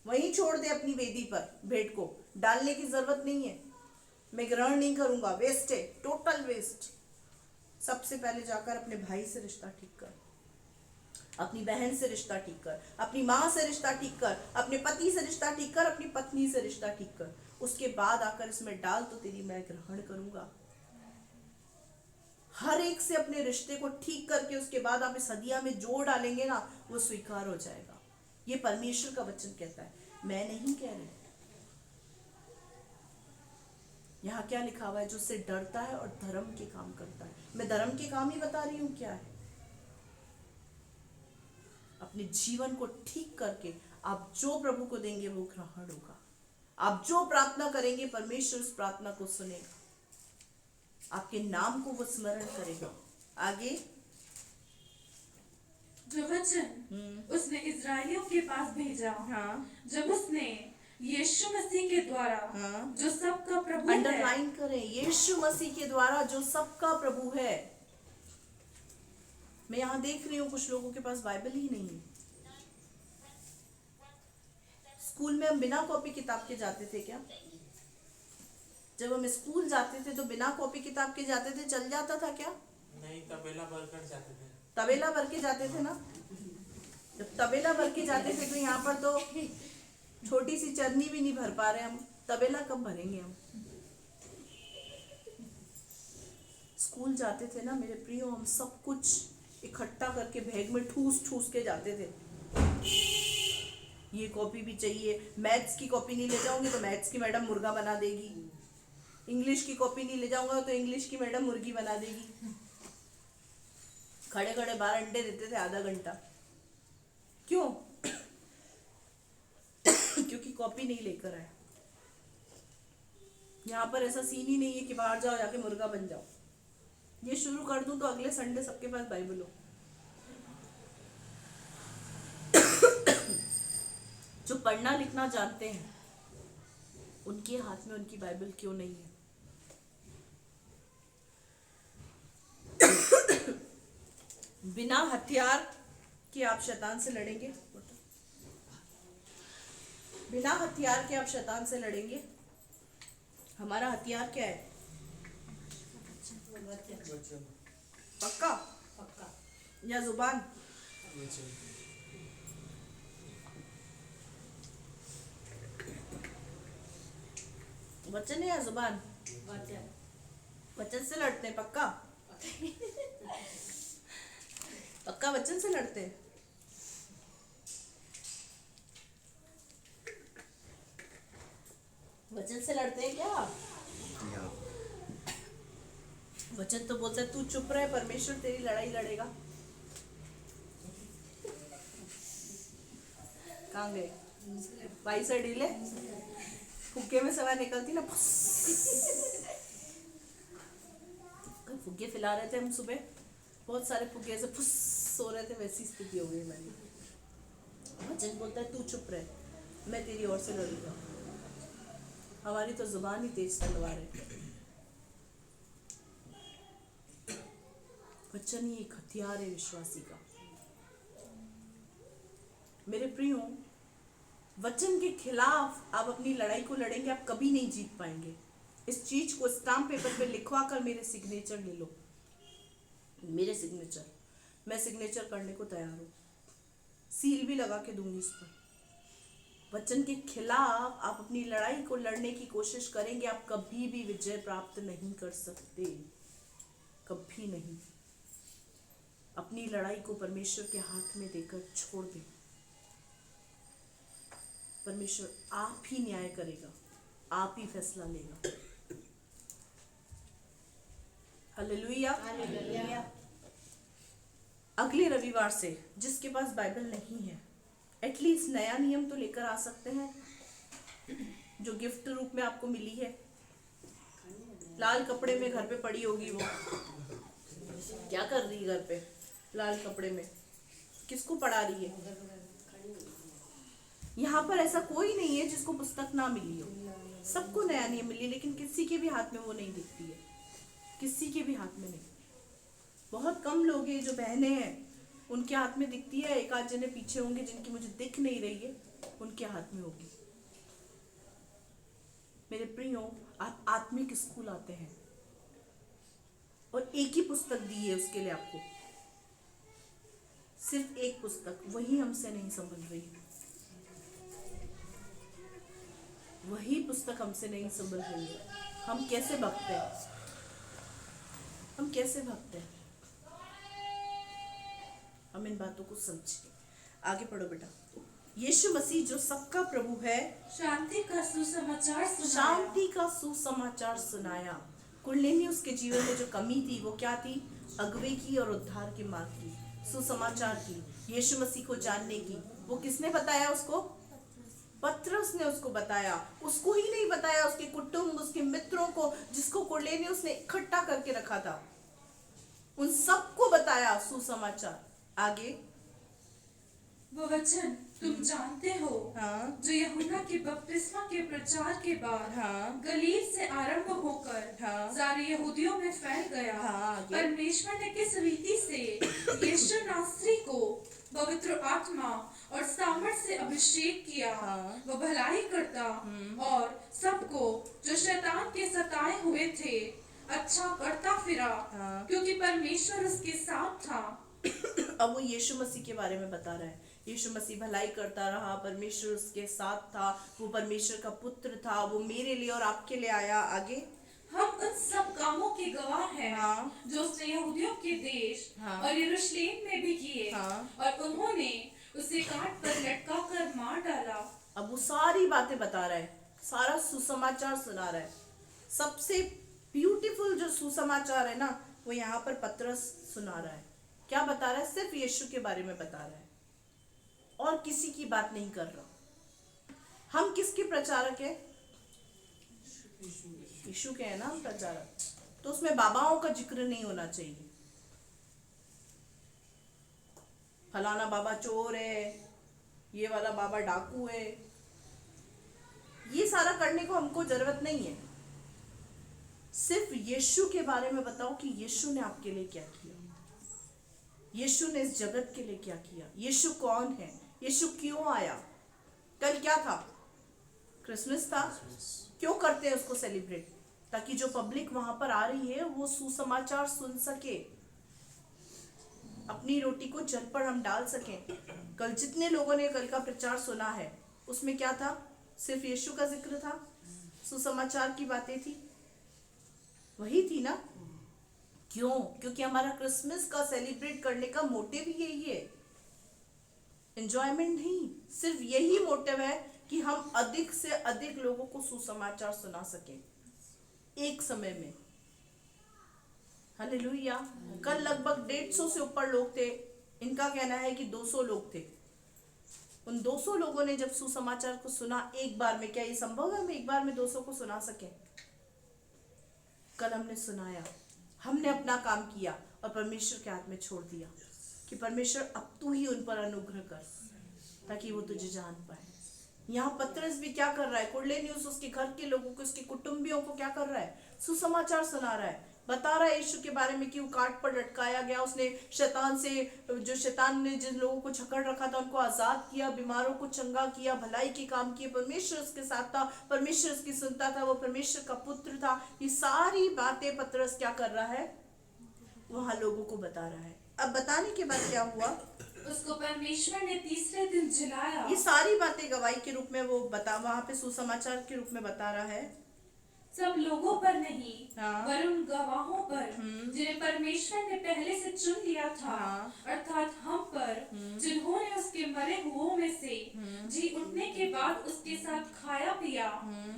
Speaker 1: वहीं छोड़ दे अपनी वेदी पर, भेंट को डालने की जरूरत नहीं है। मैं ग्रहण नहीं करूंगा, वेस्ट है, टोटल वेस्ट। सबसे पहले जाकर अपने भाई से रिश्ता ठीक कर, अपनी बहन से रिश्ता ठीक कर, अपनी माँ से रिश्ता ठीक कर, अपने पति से रिश्ता ठीक कर, अपनी पत्नी से रिश्ता ठीक कर। उसके बाद आकर इसमें डाल तो तेरी मैं ग्रहण करूंगा। हर एक से अपने रिश्ते को ठीक करके उसके बाद आप इस हदिया में जोड़ डालेंगे ना, वो स्वीकार हो जाएगा। ये परमेश्वर का वचन कहता है, मैं नहीं कह रही। यहाँ क्या लिखा हुआ है? जो उससे डरता है और धर्म के काम करता है। मैं धर्म के काम ही बता रही हूँ क्या है। अपने जीवन को ठीक करके आप जो प्रभु को देंगे वो ग्रहण होगा। आप जो प्रार्थना करेंगे परमेश्वर उस प्रार्थना को सुनेगा, आपके नाम को वो स्मरण करेगा। आगे,
Speaker 2: जो वचन उसने इजरायलियों के पास भेजा, जब उसने यीशु मसीह के द्वारा जो सबका प्रभु है,
Speaker 1: अंडरलाइन करें, यीशु मसीह के द्वारा जो सबका प्रभु है। मैं यहाँ देख रही हूँ कुछ लोगों के पास बाइबल ही नहीं है। स्कूल में हम बिना कॉपी किताब के जाते थे क्या? जब हम स्कूल जाते थे तो बिना कॉपी किताब के जाते थे, चल जाता था क्या?
Speaker 3: नहीं, तबेला भर कर जाते थे।
Speaker 1: तबेला भर के जाते थे ना। जब तबेला भर के जाते थे तो यहाँ पर तो छोटी सी चरनी भी नहीं भर पा रहे हम, तबेला कब भरेंगे हम? स्कूल जाते थे ना मेरे प्रियो, हम सब कुछ इकट्ठा करके बैग में ठूस ठूस के जाते थे। ये कॉपी भी चाहिए, मैथ्स की कॉपी नहीं ले जाऊंगी तो मैथ्स की मैडम मुर्गा बना देगी, इंग्लिश की कॉपी नहीं ले जाऊंगा तो इंग्लिश की मैडम मुर्गी बना देगी। खड़े खड़े 12 अंडे देते थे आधा घंटा। क्यों? क्योंकि कॉपी नहीं लेकर आए। यहाँ पर ऐसा सीन ही नहीं है कि बाहर जाओ जाके मुर्गा बन जाओ। ये शुरू कर दूं तो अगले संडे सबके पास बाइबल हो। जो पढ़ना लिखना जानते हैं उनके हाथ में उनकी बाइबल क्यों नहीं है? बिना हथियार कि आप शैतान से लड़ेंगे? बिना हथियार के आप शैतान से लड़ेंगे? हमारा हथियार क्या है?
Speaker 3: वचन
Speaker 1: पक्का या जुबान?
Speaker 3: वचन
Speaker 1: वचन है या जुबान? वचन से लड़ते हैं पक्का? पक्का वचन से लड़ते हैं? वचन से लड़ते हैं क्या? वचन तो बोलता है तू चुप रहे, परमेश्वर तेरी लड़ाई लड़ेगा। कहाँ गए भाई? से ढीले फुग्गे में सवा निकलती ना, कल फुग्गे फैला रहे थे हम सुबह, बहुत सारे फुग्गे ऐसे फुस सो रहे थे, वैसी स्थिति हो गई मेरी। वचन बोलता है तू चुप रहे, मैं तेरी ओर से लड़ूंगा। हमारी तो जुबान ही तेज तलवार है। वचन ही एक हथियार है विश्वासी का। मेरे प्रियो, वचन के खिलाफ आप अपनी लड़ाई को लड़ेंगे, आप कभी नहीं जीत पाएंगे। इस चीज को स्टाम्प पेपर पे लिखवा कर मेरे सिग्नेचर ले लो, मेरे सिग्नेचर, मैं सिग्नेचर करने को तैयार हूं, सील भी लगा के दूंगी इस पर। वचन के खिलाफ आप अपनी लड़ाई को लड़ने की कोशिश करेंगे, आप कभी भी विजय प्राप्त नहीं कर सकते, कभी नहीं। अपनी लड़ाई को परमेश्वर के हाथ में देकर छोड़ दें। परमेश्वर आप ही न्याय करेगा, आप ही फैसला लेगा। हालेलुया। अगले रविवार से जिसके पास बाइबल नहीं है, एटलीस्ट नया नियम तो लेकर आ सकते हैं, जो गिफ्ट रूप में आपको मिली है। लाल कपड़े में घर पे पड़ी होगी, वो क्या कर रही है घर पे लाल कपड़े में? किसको पढ़ा रही है? यहाँ पर ऐसा कोई नहीं है जिसको पुस्तक ना मिली हो, सबको नया नियम मिली, लेकिन किसी के भी हाथ में वो नहीं दिखती है, किसी के भी हाथ में नहीं। बहुत कम लोग हैं जो बहनें हैं उनके हाथ में दिखती है, एक आध जने पीछे होंगे जिनकी मुझे दिख नहीं रही है, उनके हाथ में होगी। मेरे प्रियो, आप आत्मिक स्कूल आते हैं और एक ही पुस्तक दी है उसके लिए आपको, सिर्फ एक पुस्तक, वही हमसे नहीं संभल रही, वही पुस्तक हमसे नहीं संभल रही है। हम कैसे भगते हैं, हम कैसे भगते हैं? हम इन बातों को समझिए। आगे पढ़ो बेटा। यीशु मसीह जो सबका प्रभु है,
Speaker 2: शांति का सुसमाचार सुनाया।
Speaker 1: शांति का सुसमाचार सुनाया। कुरनेलियुस के जीवन में जो कमी थी वो क्या थी? अगुवे की और उद्धार के मार्ग की, सुसमाचार की, यीशु मसीह को जानने की। वो किसने बताया उसको? पतरस ने उसको बताया। उसको ही नहीं बताया, उसके कुटुंब, उसके मित्रों को, जिसको कुरनेलियुस ने इकट्ठा करके रखा था, उन सबको बताया सुसमाचार। आगे
Speaker 2: वो वचन तुम जानते हो,
Speaker 1: हाँ,
Speaker 2: जो यूहन्ना के बपतिस्मा के प्रचार के बाद
Speaker 1: हाँ,
Speaker 2: गलील से आरंभ होकर
Speaker 1: हाँ,
Speaker 2: सारे यहूदियों में फैल गया।
Speaker 1: हाँ, आगे।
Speaker 2: परमेश्वर ने किस रीति से यीशु नासरी को पवित्र आत्मा और सामर्थ से अभिषेक किया,
Speaker 1: हाँ।
Speaker 2: वो भलाई करता और सबको जो शैतान के सताए हुए थे अच्छा करता फिरा,
Speaker 1: हाँ।
Speaker 2: क्योंकि परमेश्वर उसके साथ था।
Speaker 1: अब वो यीशु मसीह के बारे में बता रहा है। यीशु मसीह भलाई करता रहा, परमेश्वर उसके साथ था, वो परमेश्वर का पुत्र था, वो मेरे लिए और आपके लिए आया। आगे
Speaker 2: हम उन सब कामों के गवाह हैं,
Speaker 1: हाँ।
Speaker 2: जो उसने यहूदियों के देश
Speaker 1: हाँ।
Speaker 2: और यरूशलेम में भी किए,
Speaker 1: हाँ।
Speaker 2: और उन्होंने उसे काट पर लटका कर मार डाला।
Speaker 1: अब वो सारी बातें बता रहा है, सारा सुसमाचार सुना रहा है। सबसे ब्यूटीफुल जो सुसमाचार है ना, वो यहाँ पर पतरस सुना रहा है। क्या बता रहा है? सिर्फ यीशु के बारे में बता रहा है और किसी की बात नहीं कर रहा। हम किसके प्रचारक है? यीशु के है ना हम प्रचारक। तो उसमें बाबाओं का जिक्र नहीं होना चाहिए। फलाना बाबा चोर है, ये वाला बाबा डाकू है, ये सारा करने को हमको जरूरत नहीं है। सिर्फ यीशु के बारे में बताओ कि यीशु ने आपके लिए क्या किया। यीशु ने इस जगत के लिए क्या किया, यीशु कौन है, यीशु क्यों आया। कल क्या था, क्रिसमस था। क्यों करते हैं उसको सेलिब्रेट, ताकि जो पब्लिक वहां पर आ रही है वो सुसमाचार सुन सके, अपनी रोटी को जल पर हम डाल सकें। कल जितने लोगों ने कल का प्रचार सुना है उसमें क्या था, सिर्फ यीशु का जिक्र था, सुसमाचार की बातें थी, वही थी ना। क्यों, क्योंकि हमारा क्रिसमस का सेलिब्रेट करने का मोटिव ही यही है, एंजॉयमेंट नहीं, सिर्फ यही मोटिव है कि हम अधिक से अधिक लोगों को सुसमाचार सुना सकें एक समय में। हालेलुया। कल लगभग 150 से ऊपर लोग थे, इनका कहना है कि 200 लोग थे। उन 200 लोगों ने जब सुसमाचार को सुना एक बार में, क्या ये संभव है हम एक बार में 200 को सुना सकें? कल हमने सुनाया, हमने अपना काम किया और परमेश्वर के हाथ में छोड़ दिया कि परमेश्वर अब तू ही उन पर अनुग्रह कर ताकि वो तुझे जान पाए। यहाँ पतरस भी क्या कर रहा है, कुरनेलियुस उसके घर के लोगों को, उसके कुटुंबियों को क्या कर रहा है, सुसमाचार सुना रहा है, बता रहा है यीशु के बारे में कि वो काट पर लटकाया गया, उसने शैतान से, जो शैतान ने जिन लोगों को जकड़ रखा था उनको आजाद किया, बीमारों को चंगा किया, भलाई के काम किए, परमेश्वर उसके साथ था, परमेश्वर उसकी सुनता था, वो परमेश्वर का पुत्र था। ये सारी बातें पतरस क्या कर रहा है, वहां लोगों को बता रहा है। अब बताने के बाद क्या हुआ,
Speaker 2: उसको परमेश्वर ने तीसरे दिन जिलाया।
Speaker 1: ये सारी बातें गवाही के रूप में वो बता, वहां पे सुसमाचार के रूप में बता रहा है,
Speaker 2: सब लोगों पर नहीं,
Speaker 1: हाँ।
Speaker 2: वरन गवाहों पर जिन्हें परमेश्वर ने पहले से चुन लिया था,
Speaker 1: हाँ।
Speaker 2: अर्थात हम पर, जिन्होंने उसके मरे हुओं में से जी उठने के बाद उसके साथ खाया पिया,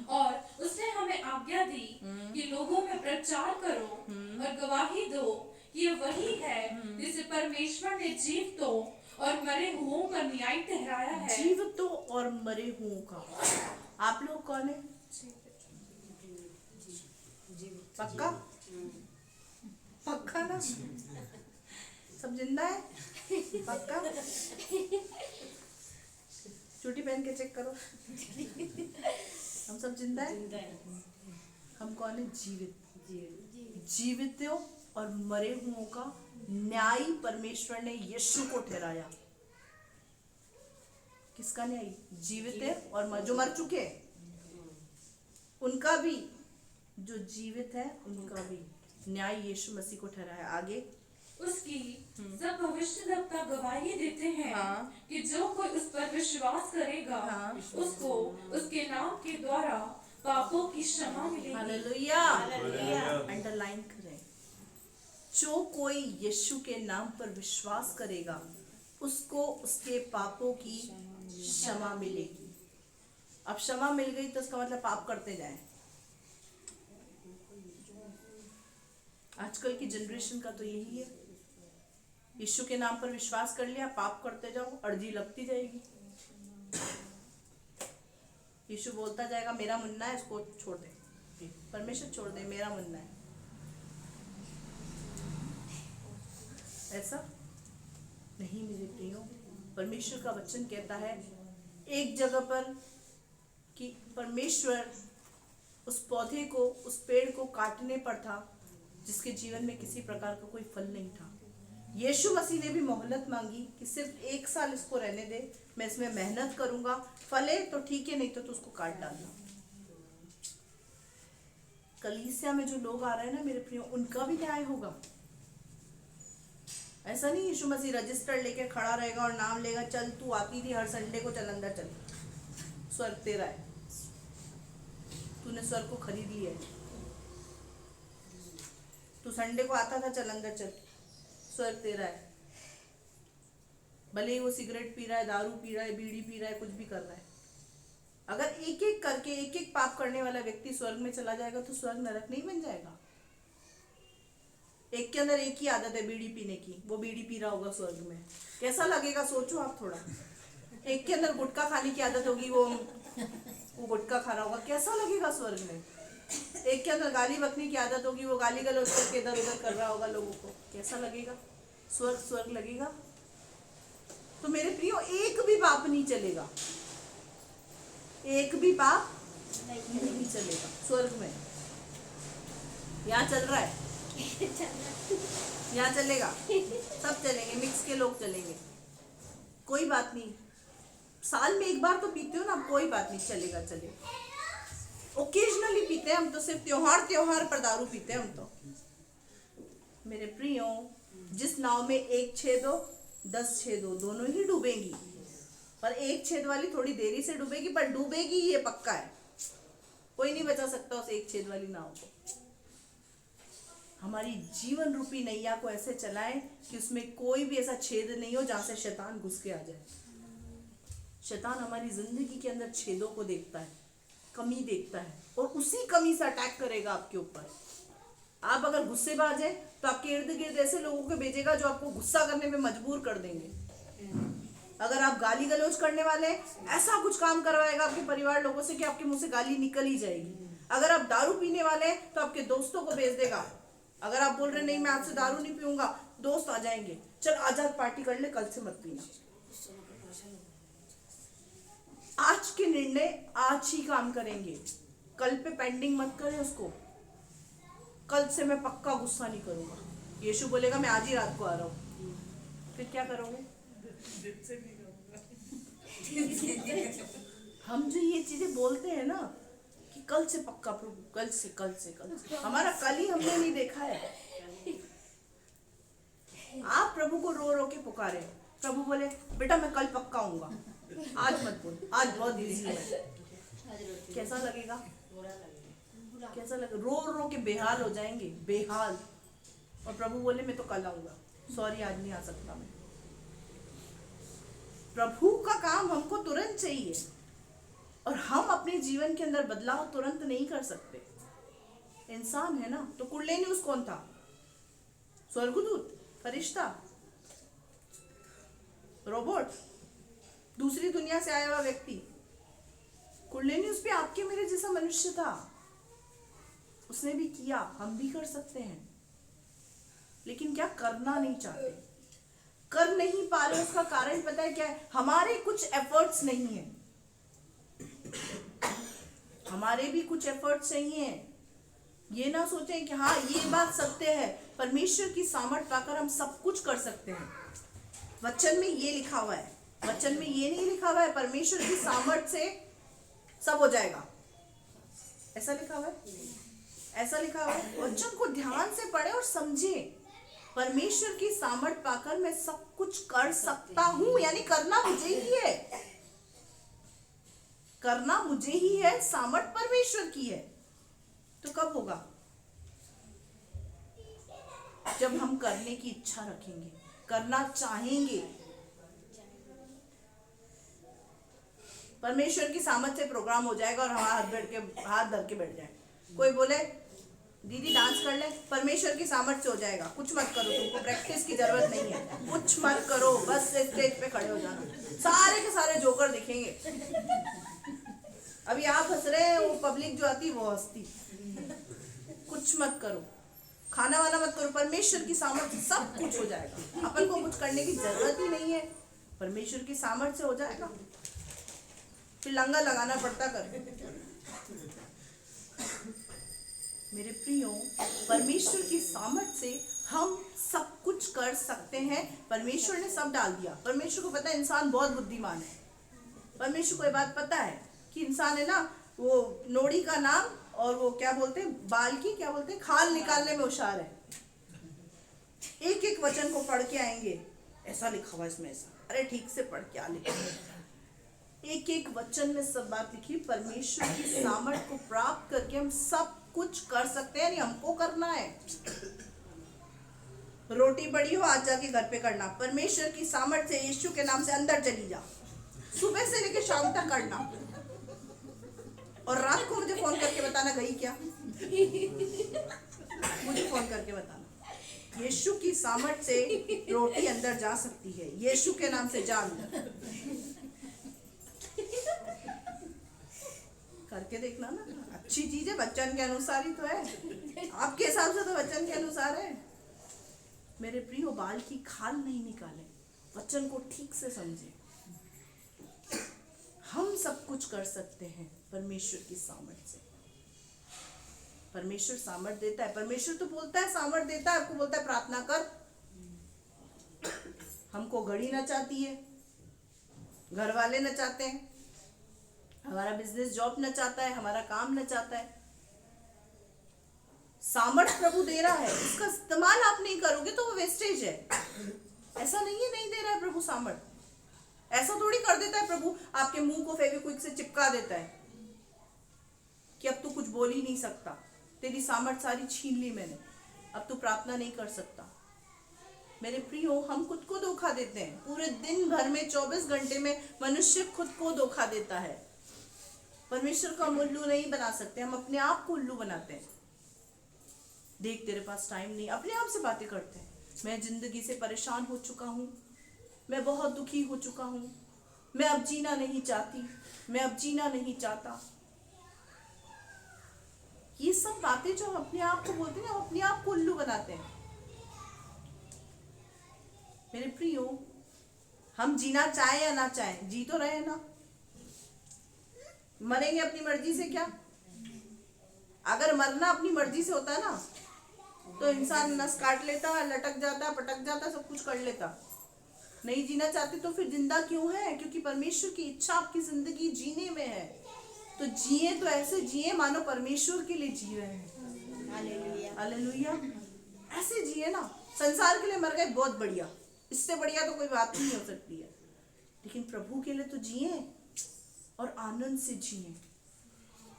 Speaker 2: और उसने हमें आज्ञा दी कि लोगों में प्रचार करो और गवाही दो कि ये वही है जिसे परमेश्वर ने जीवितों और मरे हुओं का न्याय ठहराया है।
Speaker 1: जीवितों और मरे हुओं का। आप लोग कौन है? पक्का, पक्का ना, सब जिंदा है, पक्का। चूटी पहन के चेक करो, हम सब जिंदा है। हम कौन है? जीवित। जीवितों और मरे हुओं का न्याय परमेश्वर ने यीशु को ठहराया। किसका न्याय? जीवित है और जो मर चुके हैं उनका भी, जो जीवित है उनका भी न्याय यीशु मसीह को ठहराया। आगे
Speaker 2: उसकी सब भविष्यद्वक्ता गवाही देते हैं,
Speaker 1: हाँ।
Speaker 2: कि जो कोई उस पर विश्वास करेगा,
Speaker 1: हाँ।
Speaker 2: उसको उसके नाम के द्वारा पापों की क्षमा मिलेगी।
Speaker 1: हालेलुया, अंडरलाइन करें, जो कोई यीशु के नाम पर विश्वास करेगा उसको उसके पापों की क्षमा मिलेगी। अब क्षमा मिल गई तो इसका मतलब पाप करते जाएं। आजकल की जनरेशन का तो यही है, यीशु के नाम पर विश्वास कर लिया, पाप करते जाओ, अर्जी लगती जाएगी। यीशु बोलता जाएगा मेरा मुन्ना है, इसको छोड़ दे, परमेश्वर छोड़ दे, मेरा मुन्ना है। ऐसा नहीं मेरे प्रियो, परमेश्वर का वचन कहता है एक जगह पर कि परमेश्वर उस पौधे को, उस पेड़ को काटने पर था जिसके जीवन में किसी प्रकार का कोई फल नहीं था। यीशु मसीह ने भी मोहलत मांगी कि सिर्फ 1 साल इसको रहने दे, मैं इसमें मेहनत करूंगा, फले तो ठीक है, नहीं तो उसको काट डालना। कलीसिया में जो लोग आ रहे हैं ना मेरे प्रियो, उनका भी न्याय होगा। ऐसा नहीं यीशु मसीह रजिस्टर लेके खड़ा रहेगा और नाम लेगा, चल तू आती थी हर संडे को, चल अंदर चल, स्वर्ग तेरा है, तूने स्वर्ग को खरीद लिया है, तू संडे को आता था, चल अंदर चल, स्वर्ग तेरा है। भले ही वो सिगरेट पी रहा है, दारू पी रहा है, बीड़ी पी रहा है, कुछ भी कर रहा है, अगर एक एक करके एक एक पाप करने वाला व्यक्ति स्वर्ग में चला जाएगा तो स्वर्ग नरक नहीं बन जाएगा। एक के अंदर एक ही आदत है बीड़ी पीने की, वो बीड़ी पी रहा होगा स्वर्ग में, कैसा लगेगा सोचो आप थोड़ा। एक के अंदर गुटखा खाने की आदत होगी, वो गुटखा खा रहा होगा, कैसा लगेगा स्वर्ग में। एक के अंदर गाली बकने की आदत होगी, वो गाली गलौज करके इधर उधर कर रहा होगा लोगों को, कैसा लगेगा। स्वर्ग स्वर्ग लगेगा। तो मेरे प्रियो एक भी पाप नहीं चलेगा, एक भी पाप नहीं चलेगा स्वर्ग में। यहाँ चल रहा है यहाँ चलेगा, सब चलेंगे, मिक्स के लोग चलेंगे, कोई बात नहीं। साल में एक बार तो पीते हो ना, कोई बात नहीं, चलेगा चलेगा। ओकेजनली पीते हैं हम तो, सिर्फ त्योहार पर दारू पीते हैं हम तो। मेरे प्रियो, जिस नाव में एक छेद हो 10 छेद हो, दोनों ही डूबेंगी, पर एक छेद वाली थोड़ी देरी से डूबेगी, पर डूबेगी, ये पक्का है। कोई नहीं बचा सकता उस एक छेद वाली नाव को। हमारी जीवन रूपी नैया को ऐसे चलाएं कि उसमें कोई भी ऐसा छेद नहीं हो जहां से शैतान घुस के आ जाए। शैतान हमारी जिंदगी के अंदर छेदों को देखता है, कमी देखता है, और उसी कमी से अटैक करेगा आपके ऊपर। आप अगर गुस्सेबाज हैं तो आपके इर्द गिर्द ऐसे लोगों को भेजेगा जो आपको गुस्सा करने में मजबूर कर देंगे। अगर आप गाली गलौज करने वाले हैं, ऐसा कुछ काम करवाएगा आपके परिवार लोगों से कि आपके मुंह से गाली निकल ही जाएगी। अगर आप दारू पीने वाले हैं तो आपके दोस्तों को भेज देगा। अगर आप बोल रहे नहीं मैं आपसे दारू नहीं पीऊंगा, दोस्त आ जाएंगे, चल आजाद पार्टी कर ले, कल से मत पीना। आज के निर्णय आज ही काम करेंगे, कल पे पेंडिंग मत करें उसको। कल से मैं पक्का गुस्सा नहीं करूंगा। यीशु बोलेगा मैं आज ही रात को आ रहा हूं, फिर क्या करोगे? हम जो ये चीजें बोलते हैं ना कि कल से पक्का प्रभु, कल से, हमारा कल ही हमने नहीं देखा है। आप प्रभु को रो रो के पुकारे, प्रभु बोले बेटा मैं कल पक्का आऊंगा, आज मत बोल, आज बहुत बिजी है। कैसा लगेगा? कैसा लगेगा? रो रो के बेहाल हो जाएंगे, बेहाल। और प्रभु बोले मैं तो कल आऊंगा, सॉरी आज नहीं आ सकता मैं। प्रभु का काम हमको तुरंत चाहिए, और हम अपने जीवन के अंदर बदलाव तुरंत नहीं कर सकते। इंसान है ना, तो कुरलेनियुस कौन था? स्वर्गदूत, फरिश्ता, रोबोट, दूसरी दुनिया से आया हुआ व्यक्ति? कुरलेनियुस भी आपके मेरे जैसा मनुष्य था, उसने भी किया, हम भी कर सकते हैं। लेकिन क्या करना नहीं चाहते, कर नहीं पा रहे। उसका कारण पता है क्या है? हमारे कुछ एफर्ट्स नहीं है, हमारे भी कुछ एफर्ट्स चाहिए। ये ना सोचें कि हाँ ये बात सत्य है, परमेश्वर की सामर्थ पाकर हम सब कुछ कर सकते हैं। वचन में ये लिखा हुआ है, वचन में ये नहीं लिखा हुआ है परमेश्वर की सामर्थ से सब हो जाएगा। ऐसा लिखा हुआ है? ऐसा लिखा हुआ है? वचन को ध्यान से पढ़े और समझे। परमेश्वर की सामर्थ पाकर मैं सब कुछ कर सकता हूं, यानी करना मुझे ही है, करना मुझे ही है, सामर्थ परमेश्वर की है। तो कब होगा? जब हम करने की इच्छा रखेंगे, करना चाहेंगे। परमेश्वर की सामर्थ से प्रोग्राम हो जाएगा और हमारा हाथ धर के बैठ जाए। कोई बोले दीदी डांस कर ले, परमेश्वर की सामर्थ से हो जाएगा। कुछ मत करो, तुमको प्रैक्टिस की जरूरत नहीं है, कुछ मत करो, बस स्टेज पे खड़े हो जाना, सारे के सारे जोकर दिखेंगे। अभी आप हंस रहे हैं, वो पब्लिक जो आती वो हंसती। कुछ मत करो, खाना वाना मत करो, परमेश्वर की सामर्थ से सब कुछ हो जाएगा। अपन को कुछ करने की जरूरत ही नहीं है, परमेश्वर की सामर्थ से हो जाएगा। फिर लंगा लगाना पड़ता कर। मेरे प्रियो, परमेश्वर की सामर्थ से हम सब कुछ कर सकते हैं। परमेश्वर ने सब डाल दिया। परमेश्वर को पता है इंसान बहुत बुद्धिमान है। परमेश्वर को ये बात पता है कि इंसान है ना, वो नोड़ी का नाम और वो क्या बोलते हैं, बाल की क्या बोलते हैं, खाल निकालने में होशियार है। एक एक वचन को पढ़ के आएंगे, ऐसा लिखा हुआ इसमें, ऐसा, अरे ठीक से पढ़ क्या लिखा, एक एक वचन में सब बात लिखी। परमेश्वर की सामर्थ को प्राप्त करके हम सब कुछ कर सकते हैं, नहीं हमको करना है। रोटी पड़ी हो आज जाके घर पे करना, परमेश्वर की सामर्थ से यीशु के नाम से अंदर चली जा, सुबह से लेकर शाम तक करना, और रात को मुझे फोन करके बताना गई क्या, मुझे फोन करके बताना। यीशु की सामर्थ से रोटी अंदर जा सकती है, यीशु के नाम से जा अंदर। करके देखना ना, अच्छी चीज है, वचन के अनुसार ही तो है, आपके हिसाब से तो वचन के अनुसार है। मेरे प्रियो, बाल की खाल नहीं निकाले, वचन को ठीक से समझे। हम सब कुछ कर सकते हैं परमेश्वर की सामर्थ से। परमेश्वर सामर्थ देता है, परमेश्वर तो बोलता है सामर्थ देता है, आपको बोलता है प्रार्थना कर, हमको घड़ी नचाती है, घर वाले नचाते हैं, हमारा बिजनेस जॉब नचाता है, हमारा काम नचाता है। सामर्थ प्रभु दे रहा है, उसका इस्तेमाल आप नहीं करोगे तो वो वेस्टेज है। ऐसा नहीं है नहीं दे रहा है प्रभु सामर्थ, ऐसा थोड़ी कर देता है प्रभु आपके मुंह को फेविक्विक से चिपका देता है कि अब तू कुछ बोल ही नहीं सकता, तेरी सामर्थ सारी छीन ली मैंने, अब तू प्रार्थना नहीं कर सकता। मेरे प्रियो, हम खुद को धोखा देते हैं। पूरे दिन भर में 24 घंटे में मनुष्य खुद को धोखा देता है। परमेश्वर को हम उल्लू नहीं बना सकते, हम अपने आप को उल्लू बनाते हैं। देख तेरे पास टाइम नहीं, अपने आप से बातें करते हैं। मैं जिंदगी से परेशान हो चुका हूँ, मैं बहुत दुखी हो चुका हूँ, मैं अब जीना नहीं चाहती, मैं अब जीना नहीं चाहता। ये सब बातें जो हम अपने आप को बोलते हैं, हम अपने आप को उल्लू बनाते हैं। मेरे प्रियो, हम जीना चाहे या ना चाहे, जी तो रहे ना। मरेंगे अपनी मर्जी से क्या? अगर मरना अपनी मर्जी से होता ना तो इंसान नस काट लेता, लटक जाता, पटक जाता, सब कुछ कर लेता। नहीं जीना चाहते तो फिर जिंदा क्यों है? क्योंकि परमेश्वर की इच्छा आपकी जिंदगी जीने में है। तो जिए तो ऐसे जिए मानो परमेश्वर के लिए जी रहे हैं। Hallelujah, hallelujah. ऐसे जिए ना। संसार के लिए मर गए, बहुत बढ़िया, इससे बढ़िया तो कोई बात नहीं हो सकती है। लेकिन प्रभु के लिए तो जिए और आनंद से जिए।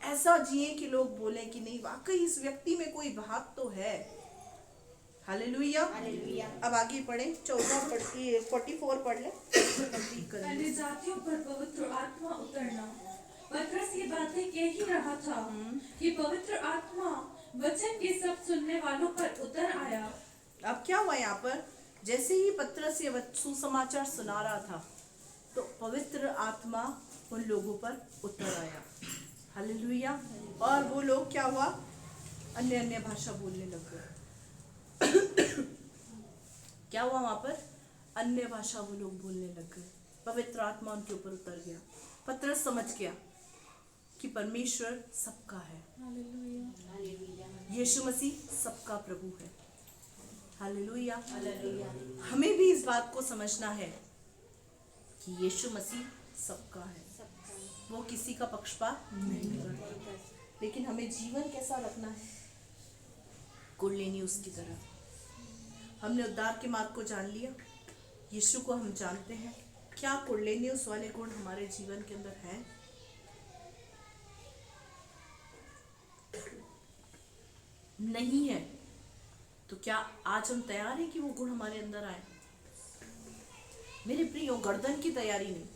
Speaker 1: ऐसा जिए कि लोग बोले कि नहीं, वाकई इस व्यक्ति में कोई भाव तो है। Hallelujah, hallelujah. अब आगे पढ़े, 44 पढ़ ले।
Speaker 2: अन्य जातियों पर पवित्र आत्मा उतरना। पतरस ये बातें कह ही रहा था कि पवित्र आत्मा वचन के सब सुनने वालों पर उतर आया।
Speaker 1: अब क्या हुआ यहाँ पर? जैसे ही पतरस ये सुसमाचार सुना रहा था तो पवित्र आत्मा उन लोगों पर उतर आया। हालेलुया। और वो लोग क्या हुआ? अन्य अन्य भाषा बोलने लग गए। क्या हुआ वहां पर? अन्य भाषा वो लोग बोलने लग गए। पवित्र आत्मा उनके ऊपर उतर गया। पतरस समझ गया कि परमेश्वर सबका है। यीशु मसीह सबका प्रभु है। Hallelujah, hallelujah. हमें भी इस बात को समझना है कि यीशु मसीह सबका है, वो किसी का पक्षपात नहीं करता। लेकिन हमें जीवन कैसा रखना है? कुरलेनियुस की तरह। हमने उद्धार के मार्ग को जान लिया, यीशु को हम जानते हैं। क्या कुरलेनियुस वाले गुण हमारे जीवन के अंदर हैं? नहीं है तो क्या आज हम तैयार हैं कि वो गुण हमारे अंदर आए? मेरे प्रियो, गर्दन की तैयारी नहीं,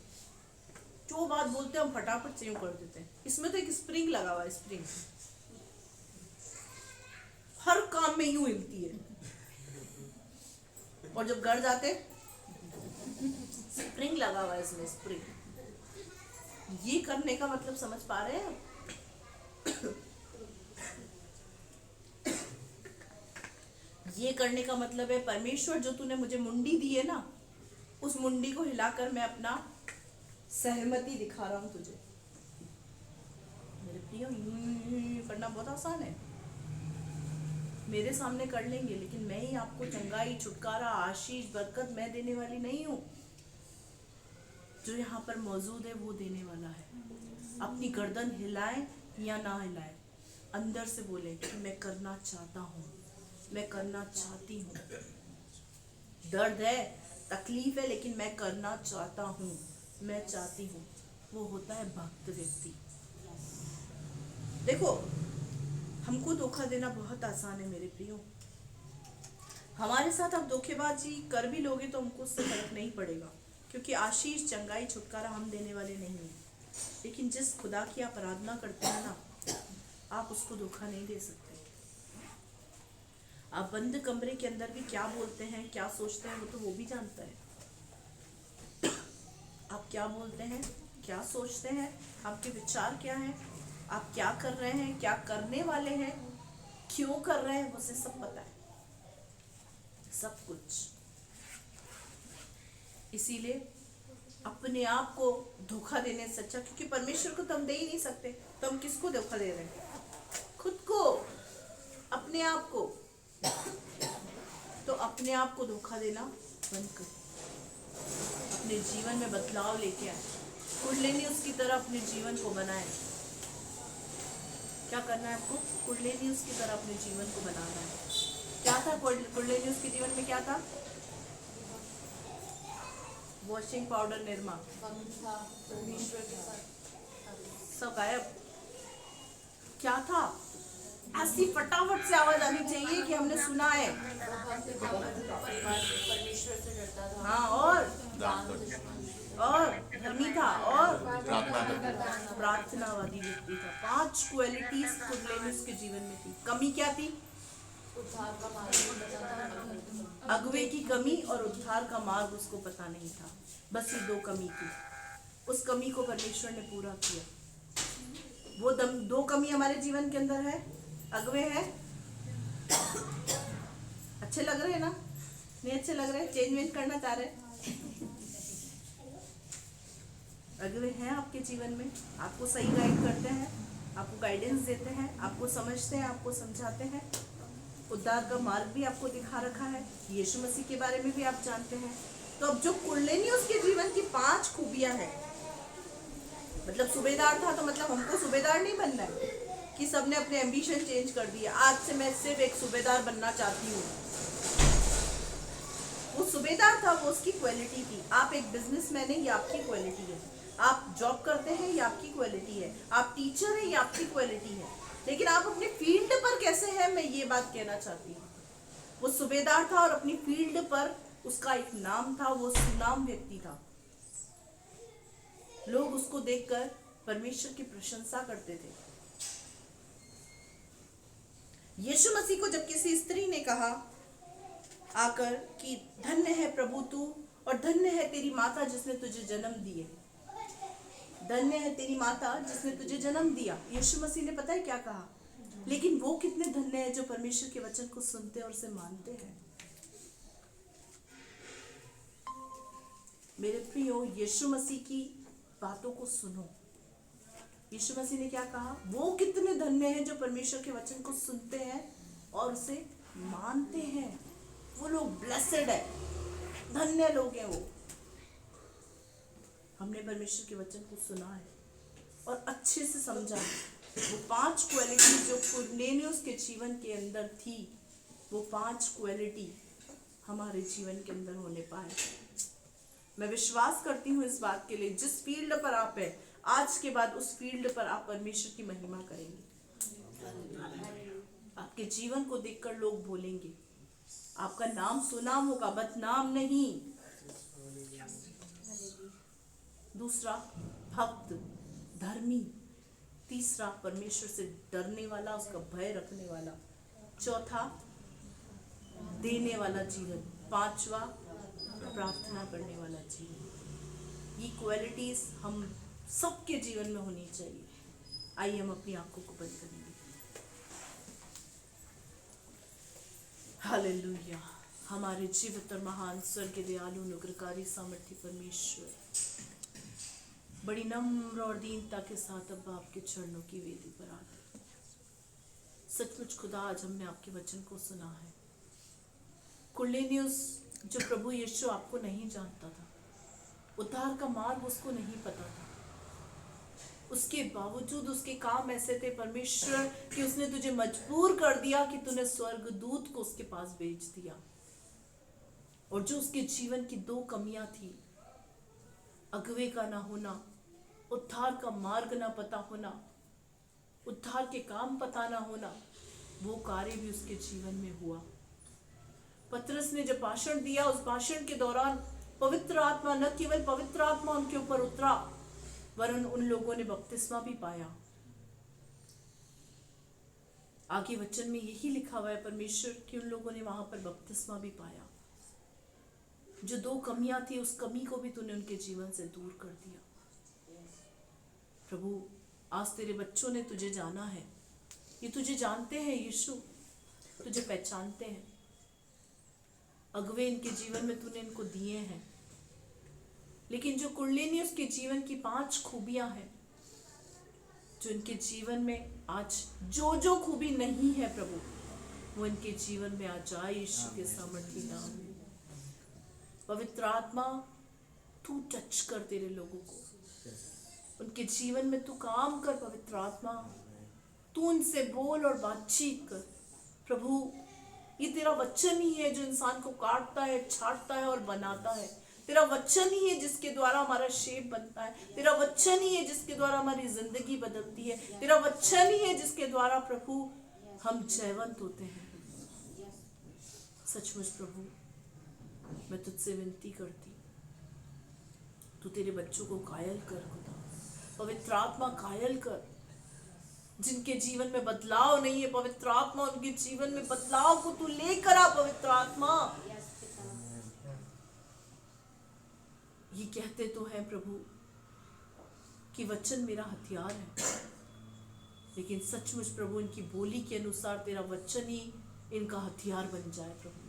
Speaker 1: जो बात बोलते हैं हम फटाफट से यूं कर देते हैं। इसमें तो एक स्प्रिंग लगा हुआ है, स्प्रिंग हर काम में यूं हिलती है, और जब घर जाते स्प्रिंग लगा हुआ है इसमें, स्प्रिंग। ये करने का मतलब समझ पा रहे हैं? ये करने का मतलब है, परमेश्वर जो तूने मुझे मुंडी दी है ना, उस मुंडी को हिलाकर मैं अपना सहमति दिखा रहा हूं तुझे। मेरे प्रियो, यूं करना बहुत आसान है, मेरे सामने कर लेंगे, लेकिन मैं ही आपको चंगाई, छुटकारा, आशीष, बरकत मैं देने वाली नहीं हूं। जो यहाँ पर मौजूद है वो देने वाला है। अपनी गर्दन हिलाए या ना हिलाए, अंदर से बोले कि मैं करना चाहता हूँ, मैं करना चाहती हूँ। दर्द है, तकलीफ है, लेकिन मैं करना चाहता हूँ, मैं चाहती हूँ। वो होता है भक्त व्यक्ति। देखो, हमको धोखा देना बहुत आसान है मेरे प्रियो। हमारे साथ आप धोखेबाजी कर भी लोगे तो हमको उससे फर्क नहीं पड़ेगा, क्योंकि आशीष, चंगाई, छुटकारा हम देने वाले नहीं हैं। लेकिन जिस खुदा की आप आराधना करते हैं ना, आप उसको धोखा नहीं दे सकते। आप बंद कमरे के अंदर भी क्या बोलते हैं, क्या सोचते हैं, वो भी जानता है। आप क्या बोलते हैं, क्या सोचते हैं, आपके विचार क्या हैं, आप क्या कर रहे हैं, क्या करने वाले हैं, क्यों कर रहे हैं, उसे सब पता है, सब कुछ। इसीलिए अपने आप को धोखा देने से अच्छा, क्योंकि परमेश्वर को तो हम दे ही नहीं सकते, तो हम किसको धोखा दे रहे हैं? खुद को, अपने आप को। तो अपने आप को धोखा देना बंद करो। अपने जीवन में बदलाव लेके आए, कुंडलिनी की तरह अपने जीवन को बनाए। क्या करना है आपको? कुंडलिनी की तरह अपने जीवन को बनाना है। क्या था कुंडलिनी के जीवन में? क्या था? वॉशिंग पाउडर, निरमा,
Speaker 4: परमेश्वर के साथ
Speaker 1: सब गायब। क्या था? ऐसी फटाफट से आवाज आनी चाहिए कि हमने सुना है।
Speaker 4: परमेश्वर से डरता था।
Speaker 1: हाँ, और धर्मी था, और प्रार्थनावादी व्यक्ति था। 5 क्वालिटीज कुंडलिनी के जीवन में थी। कमी क्या थी?
Speaker 4: उद्धार का मार्ग बताता था।
Speaker 1: अगुवे की कमी और उद्धार का मार्ग उसको पता नहीं था। बस ये 2 कमी थी। उस कमी को परमेश्वर ने पूरा किया। वो 2 कमी हमारे जीवन के अंदर है। अगुवे है। अच्छे लग रहे हैं ना? नहीं अच्छे लग रहे? चेंज करना चाह रहे? अगुवे हैं आपके जीवन में, आपको सही गाइड करते हैं, आपको गाइडेंस देते हैं, आपको समझते हैं, आपको समझाते हैं। उद्धार का मार्ग भी आपको दिखा रखा है। यीशु मसीह के बारे में भी आप जानते हैं। तो अब जो कुंडलिनी उसके जीवन की 5 खूबियां हैं, मतलब सूबेदार था, तो मतलब हमको सूबेदार नहीं बनना है कि सबने अपने एम्बिशन चेंज कर दिया। आज से मैं सिर्फ एक सूबेदार बनना चाहती हूँ। वो सूबेदार था, वो उसकी क्वालिटी थी। आप एक बिजनेसमैन है, ये आपकी क्वालिटी है। आप जॉब करते हैं, ये आपकी क्वालिटी है। आप टीचर है, ये आपकी क्वालिटी है। लेकिन आप अपने फील्ड पर कैसे हैं, मैं ये बात कहना चाहती हूँ। वो सूबेदार था और अपनी फील्ड पर उसका एक नाम था, वो सुनाम व्यक्ति था। लोग उसको देखकर परमेश्वर की प्रशंसा करते थे। यीशु मसीह को जब किसी स्त्री ने कहा आकर कि धन्य है प्रभु तू, और धन्य है तेरी माता जिसने तुझे जन्म दिए, धन्य है तेरी माता जिसने तुझे जन्म दिया, यीशु मसीह ने पता है क्या कहा? लेकिन वो कितने धन्य है जो परमेश्वर के वचन को सुनते और उसे मानते हैं। मेरे प्रियो, यीशु मसीह की बातों को सुनो। यीशु मसीह ने क्या कहा? वो कितने धन्य हैं जो परमेश्वर के वचन को सुनते हैं और उसे मानते हैं। वो लोग ब्लेसेड है, धन्य लोग हैं वो। हमने परमेश्वर के वचन को सुना है और अच्छे से समझा है। वो 5 क्वालिटी जो कुंडलिनी के जीवन के अंदर थी, वो 5 क्वालिटी हमारे जीवन के अंदर होने पाए। मैं विश्वास करती हूँ इस बात के लिए, जिस फील्ड पर आप हैं, आज के बाद उस फील्ड पर आप परमेश्वर की महिमा करेंगे। आपके जीवन को देखकर लोग बोलेंगे, आपका नाम सुनाम होगा, बदनाम नहीं। दूसरा, भक्त, धर्मी। तीसरा, परमेश्वर से डरने वाला, उसका भय रखने वाला। चौथा, देने वाला जीवन। 5वां, प्रार्थना करने वाला जीवन। ये क्वालिटीज हम सबके जीवन में होनी चाहिए। आइए हम अपनी आंखों को बंद करेंगे। हालेलुया। हमारे जीवित और महान स्वर्ग दयालु अनुग्रहकारी सामर्थ्य परमेश्वर, बड़ी नम्र और दीनता के साथ अब आपके चरणों की वेदी पर आते। सचमुच खुदा, आज हमने आपके वचन को सुना है। कुंडलिनी जो प्रभु यीशु आपको नहीं जानता था, उद्धार का मार्ग उसको नहीं पता था, उसके बावजूद उसके काम ऐसे थे परमेश्वर कि उसने तुझे मजबूर कर दिया कि तूने स्वर्गदूत को उसके पास भेज दिया। और जो उसके जीवन की 2 कमियां थी, अगुवे का ना होना, उद्धार का मार्ग ना पता होना, उद्धार के काम पता ना होना, वो कार्य भी उसके जीवन में हुआ। पतरस ने जब भाषण दिया, उस भाषण के दौरान पवित्र आत्मा, न केवल पवित्र आत्मा उनके ऊपर उतरा, वरन उन लोगों ने बपतिस्मा भी पाया। आगे वचन में यही लिखा हुआ है परमेश्वर कि उन लोगों ने वहां पर बपतिस्मा भी पाया। जो 2 कमियां थी, उस कमी को भी तूने उनके जीवन से दूर कर दिया। प्रभु, आज तेरे बच्चों ने तुझे जाना है, ये तुझे जानते हैं यीशु, तुझे पहचानते हैं। अगुवे इनके जीवन में तूने इनको दिए हैं, लेकिन जो कुंडलिनी उसके जीवन की 5 खूबियां हैं, जो इनके जीवन में आज जो खूबी नहीं है प्रभु, वो इनके जीवन में आ जाए यीशु के सामर्थ्य नाम में। पवित्र आत्मा तू टच कर तेरे लोगों को, उनके जीवन में तू काम कर पवित्र आत्मा। तू उनसे बोल और बातचीत कर प्रभु। ये तेरा वचन ही है जो इंसान को काटता है, छांटता है और बनाता है। तेरा वचन ही है जिसके द्वारा हमारा शेप बनता है। तेरा वचन ही है जिसके द्वारा हमारी जिंदगी बदलती है। तेरा वचन ही है जिसके द्वारा प्रभु हम जयवंत होते हैं। सचमुच प्रभु मैं तुझसे विनती करती, तू तेरे बच्चों को कायल कर खुदा। पवित्र आत्मा कायल कर, जिनके जीवन में बदलाव नहीं है पवित्र आत्मा, उनके जीवन में बदलाव को तू लेकर आ पवित्र आत्मा। ये कहते तो हैं प्रभु कि वचन मेरा हथियार है, लेकिन सचमुच प्रभु इनकी बोली के अनुसार तेरा वचन ही इनका हथियार बन जाए। प्रभु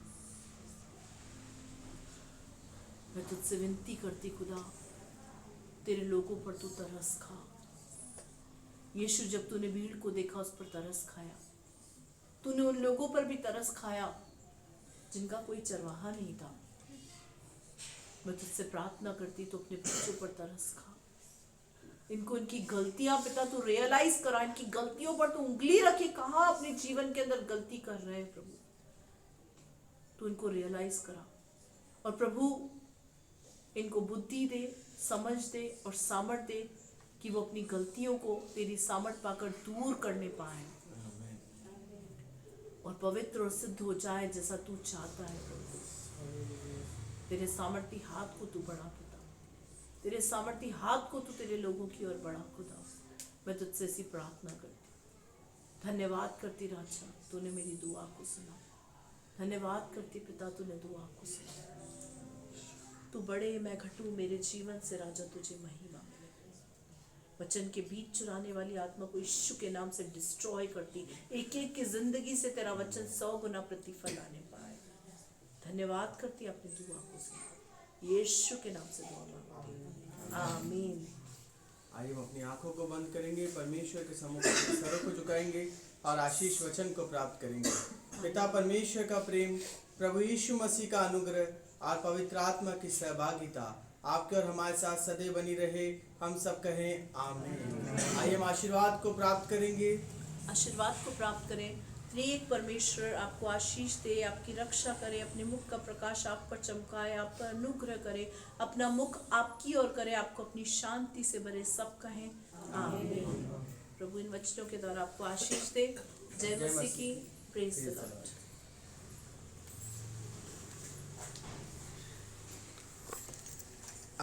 Speaker 1: मैं तुझसे विनती करती खुदा, तेरे लोगों पर तू तरस खा। यीशु जब तूने भीड़ को देखा उस पर तरस खाया, तूने उन लोगों पर भी तरस खाया जिनका कोई चरवाहा नहीं था। मैं तुझसे प्रार्थना करती तो अपने बच्चों पर तरस खा। इनको इनकी गलतियां पिता तू रियलाइज करा, इनकी गलतियों पर तू उंगली रखे, कहाँ अपने जीवन के अंदर गलती कर रहे हैं प्रभु, तू इनको रियलाइज करा। और प्रभु इनको बुद्धि दे, समझ दे और सामर्थ दे कि वो अपनी गलतियों को तेरी सामर्थ पाकर दूर करने पाए और पवित्र और सिद्ध हो जाए जैसा तू चाहता है प्रभु। तेरे सामर्थी हाथ को तू बढ़ा खुदा, तेरे सामर्थी हाथ को तू तेरे लोगों की ओर बढ़ा खुदा। मैं तुझसे ऐसी प्रार्थना करती, धन्यवाद करती राजा तूने मेरी दुआ को सुना। धन्यवाद करती पिता तूने दुआ को सुना। तू बड़े मैं घटूं मेरे जीवन से राजा तुझे महिमा मिले। वचन के बीच चुराने वाली आत्मा को यीशु के नाम से डिस्ट्रॉय करती, एक एक की जिंदगी से तेरा वचन 100 गुना प्रतिफल आने पाए। धन्यवाद करती अपनी दुआ को सुना, यीशु के नाम से दुआ मांगती, आमीन।
Speaker 5: आइए हम अपनी आंखों को बंद करेंगे, परमेश्वर के सम्मुख अपने सरों को झुकाएंगे और आशीष वचन को प्राप्त करेंगे। पिता परमेश्वर का प्रेम, प्रभु यीशु मसीह का अनुग्रह और पवित्र आत्मा की सहभागिता आपके और हमारे साथ सदैव बनी रहे। हम सब कहें आमीन। आइए हम आशीर्वाद को प्राप्त करेंगे।
Speaker 1: आशीर्वाद को प्राप्त करें। त्रिएक परमेश्वर आपको आशीष दे, आपकी रक्षा करे, अपने मुख का प्रकाश आप पर चमकाए, आप पर अनुग्रह करे, अपना मुख आपकी ओर करे, आपको अपनी शांति से भरे। सब कहें आमीन। प्रभु इन वचनों के द्वारा आपको आशीष दे। जय मसीह की। Praise the Lord.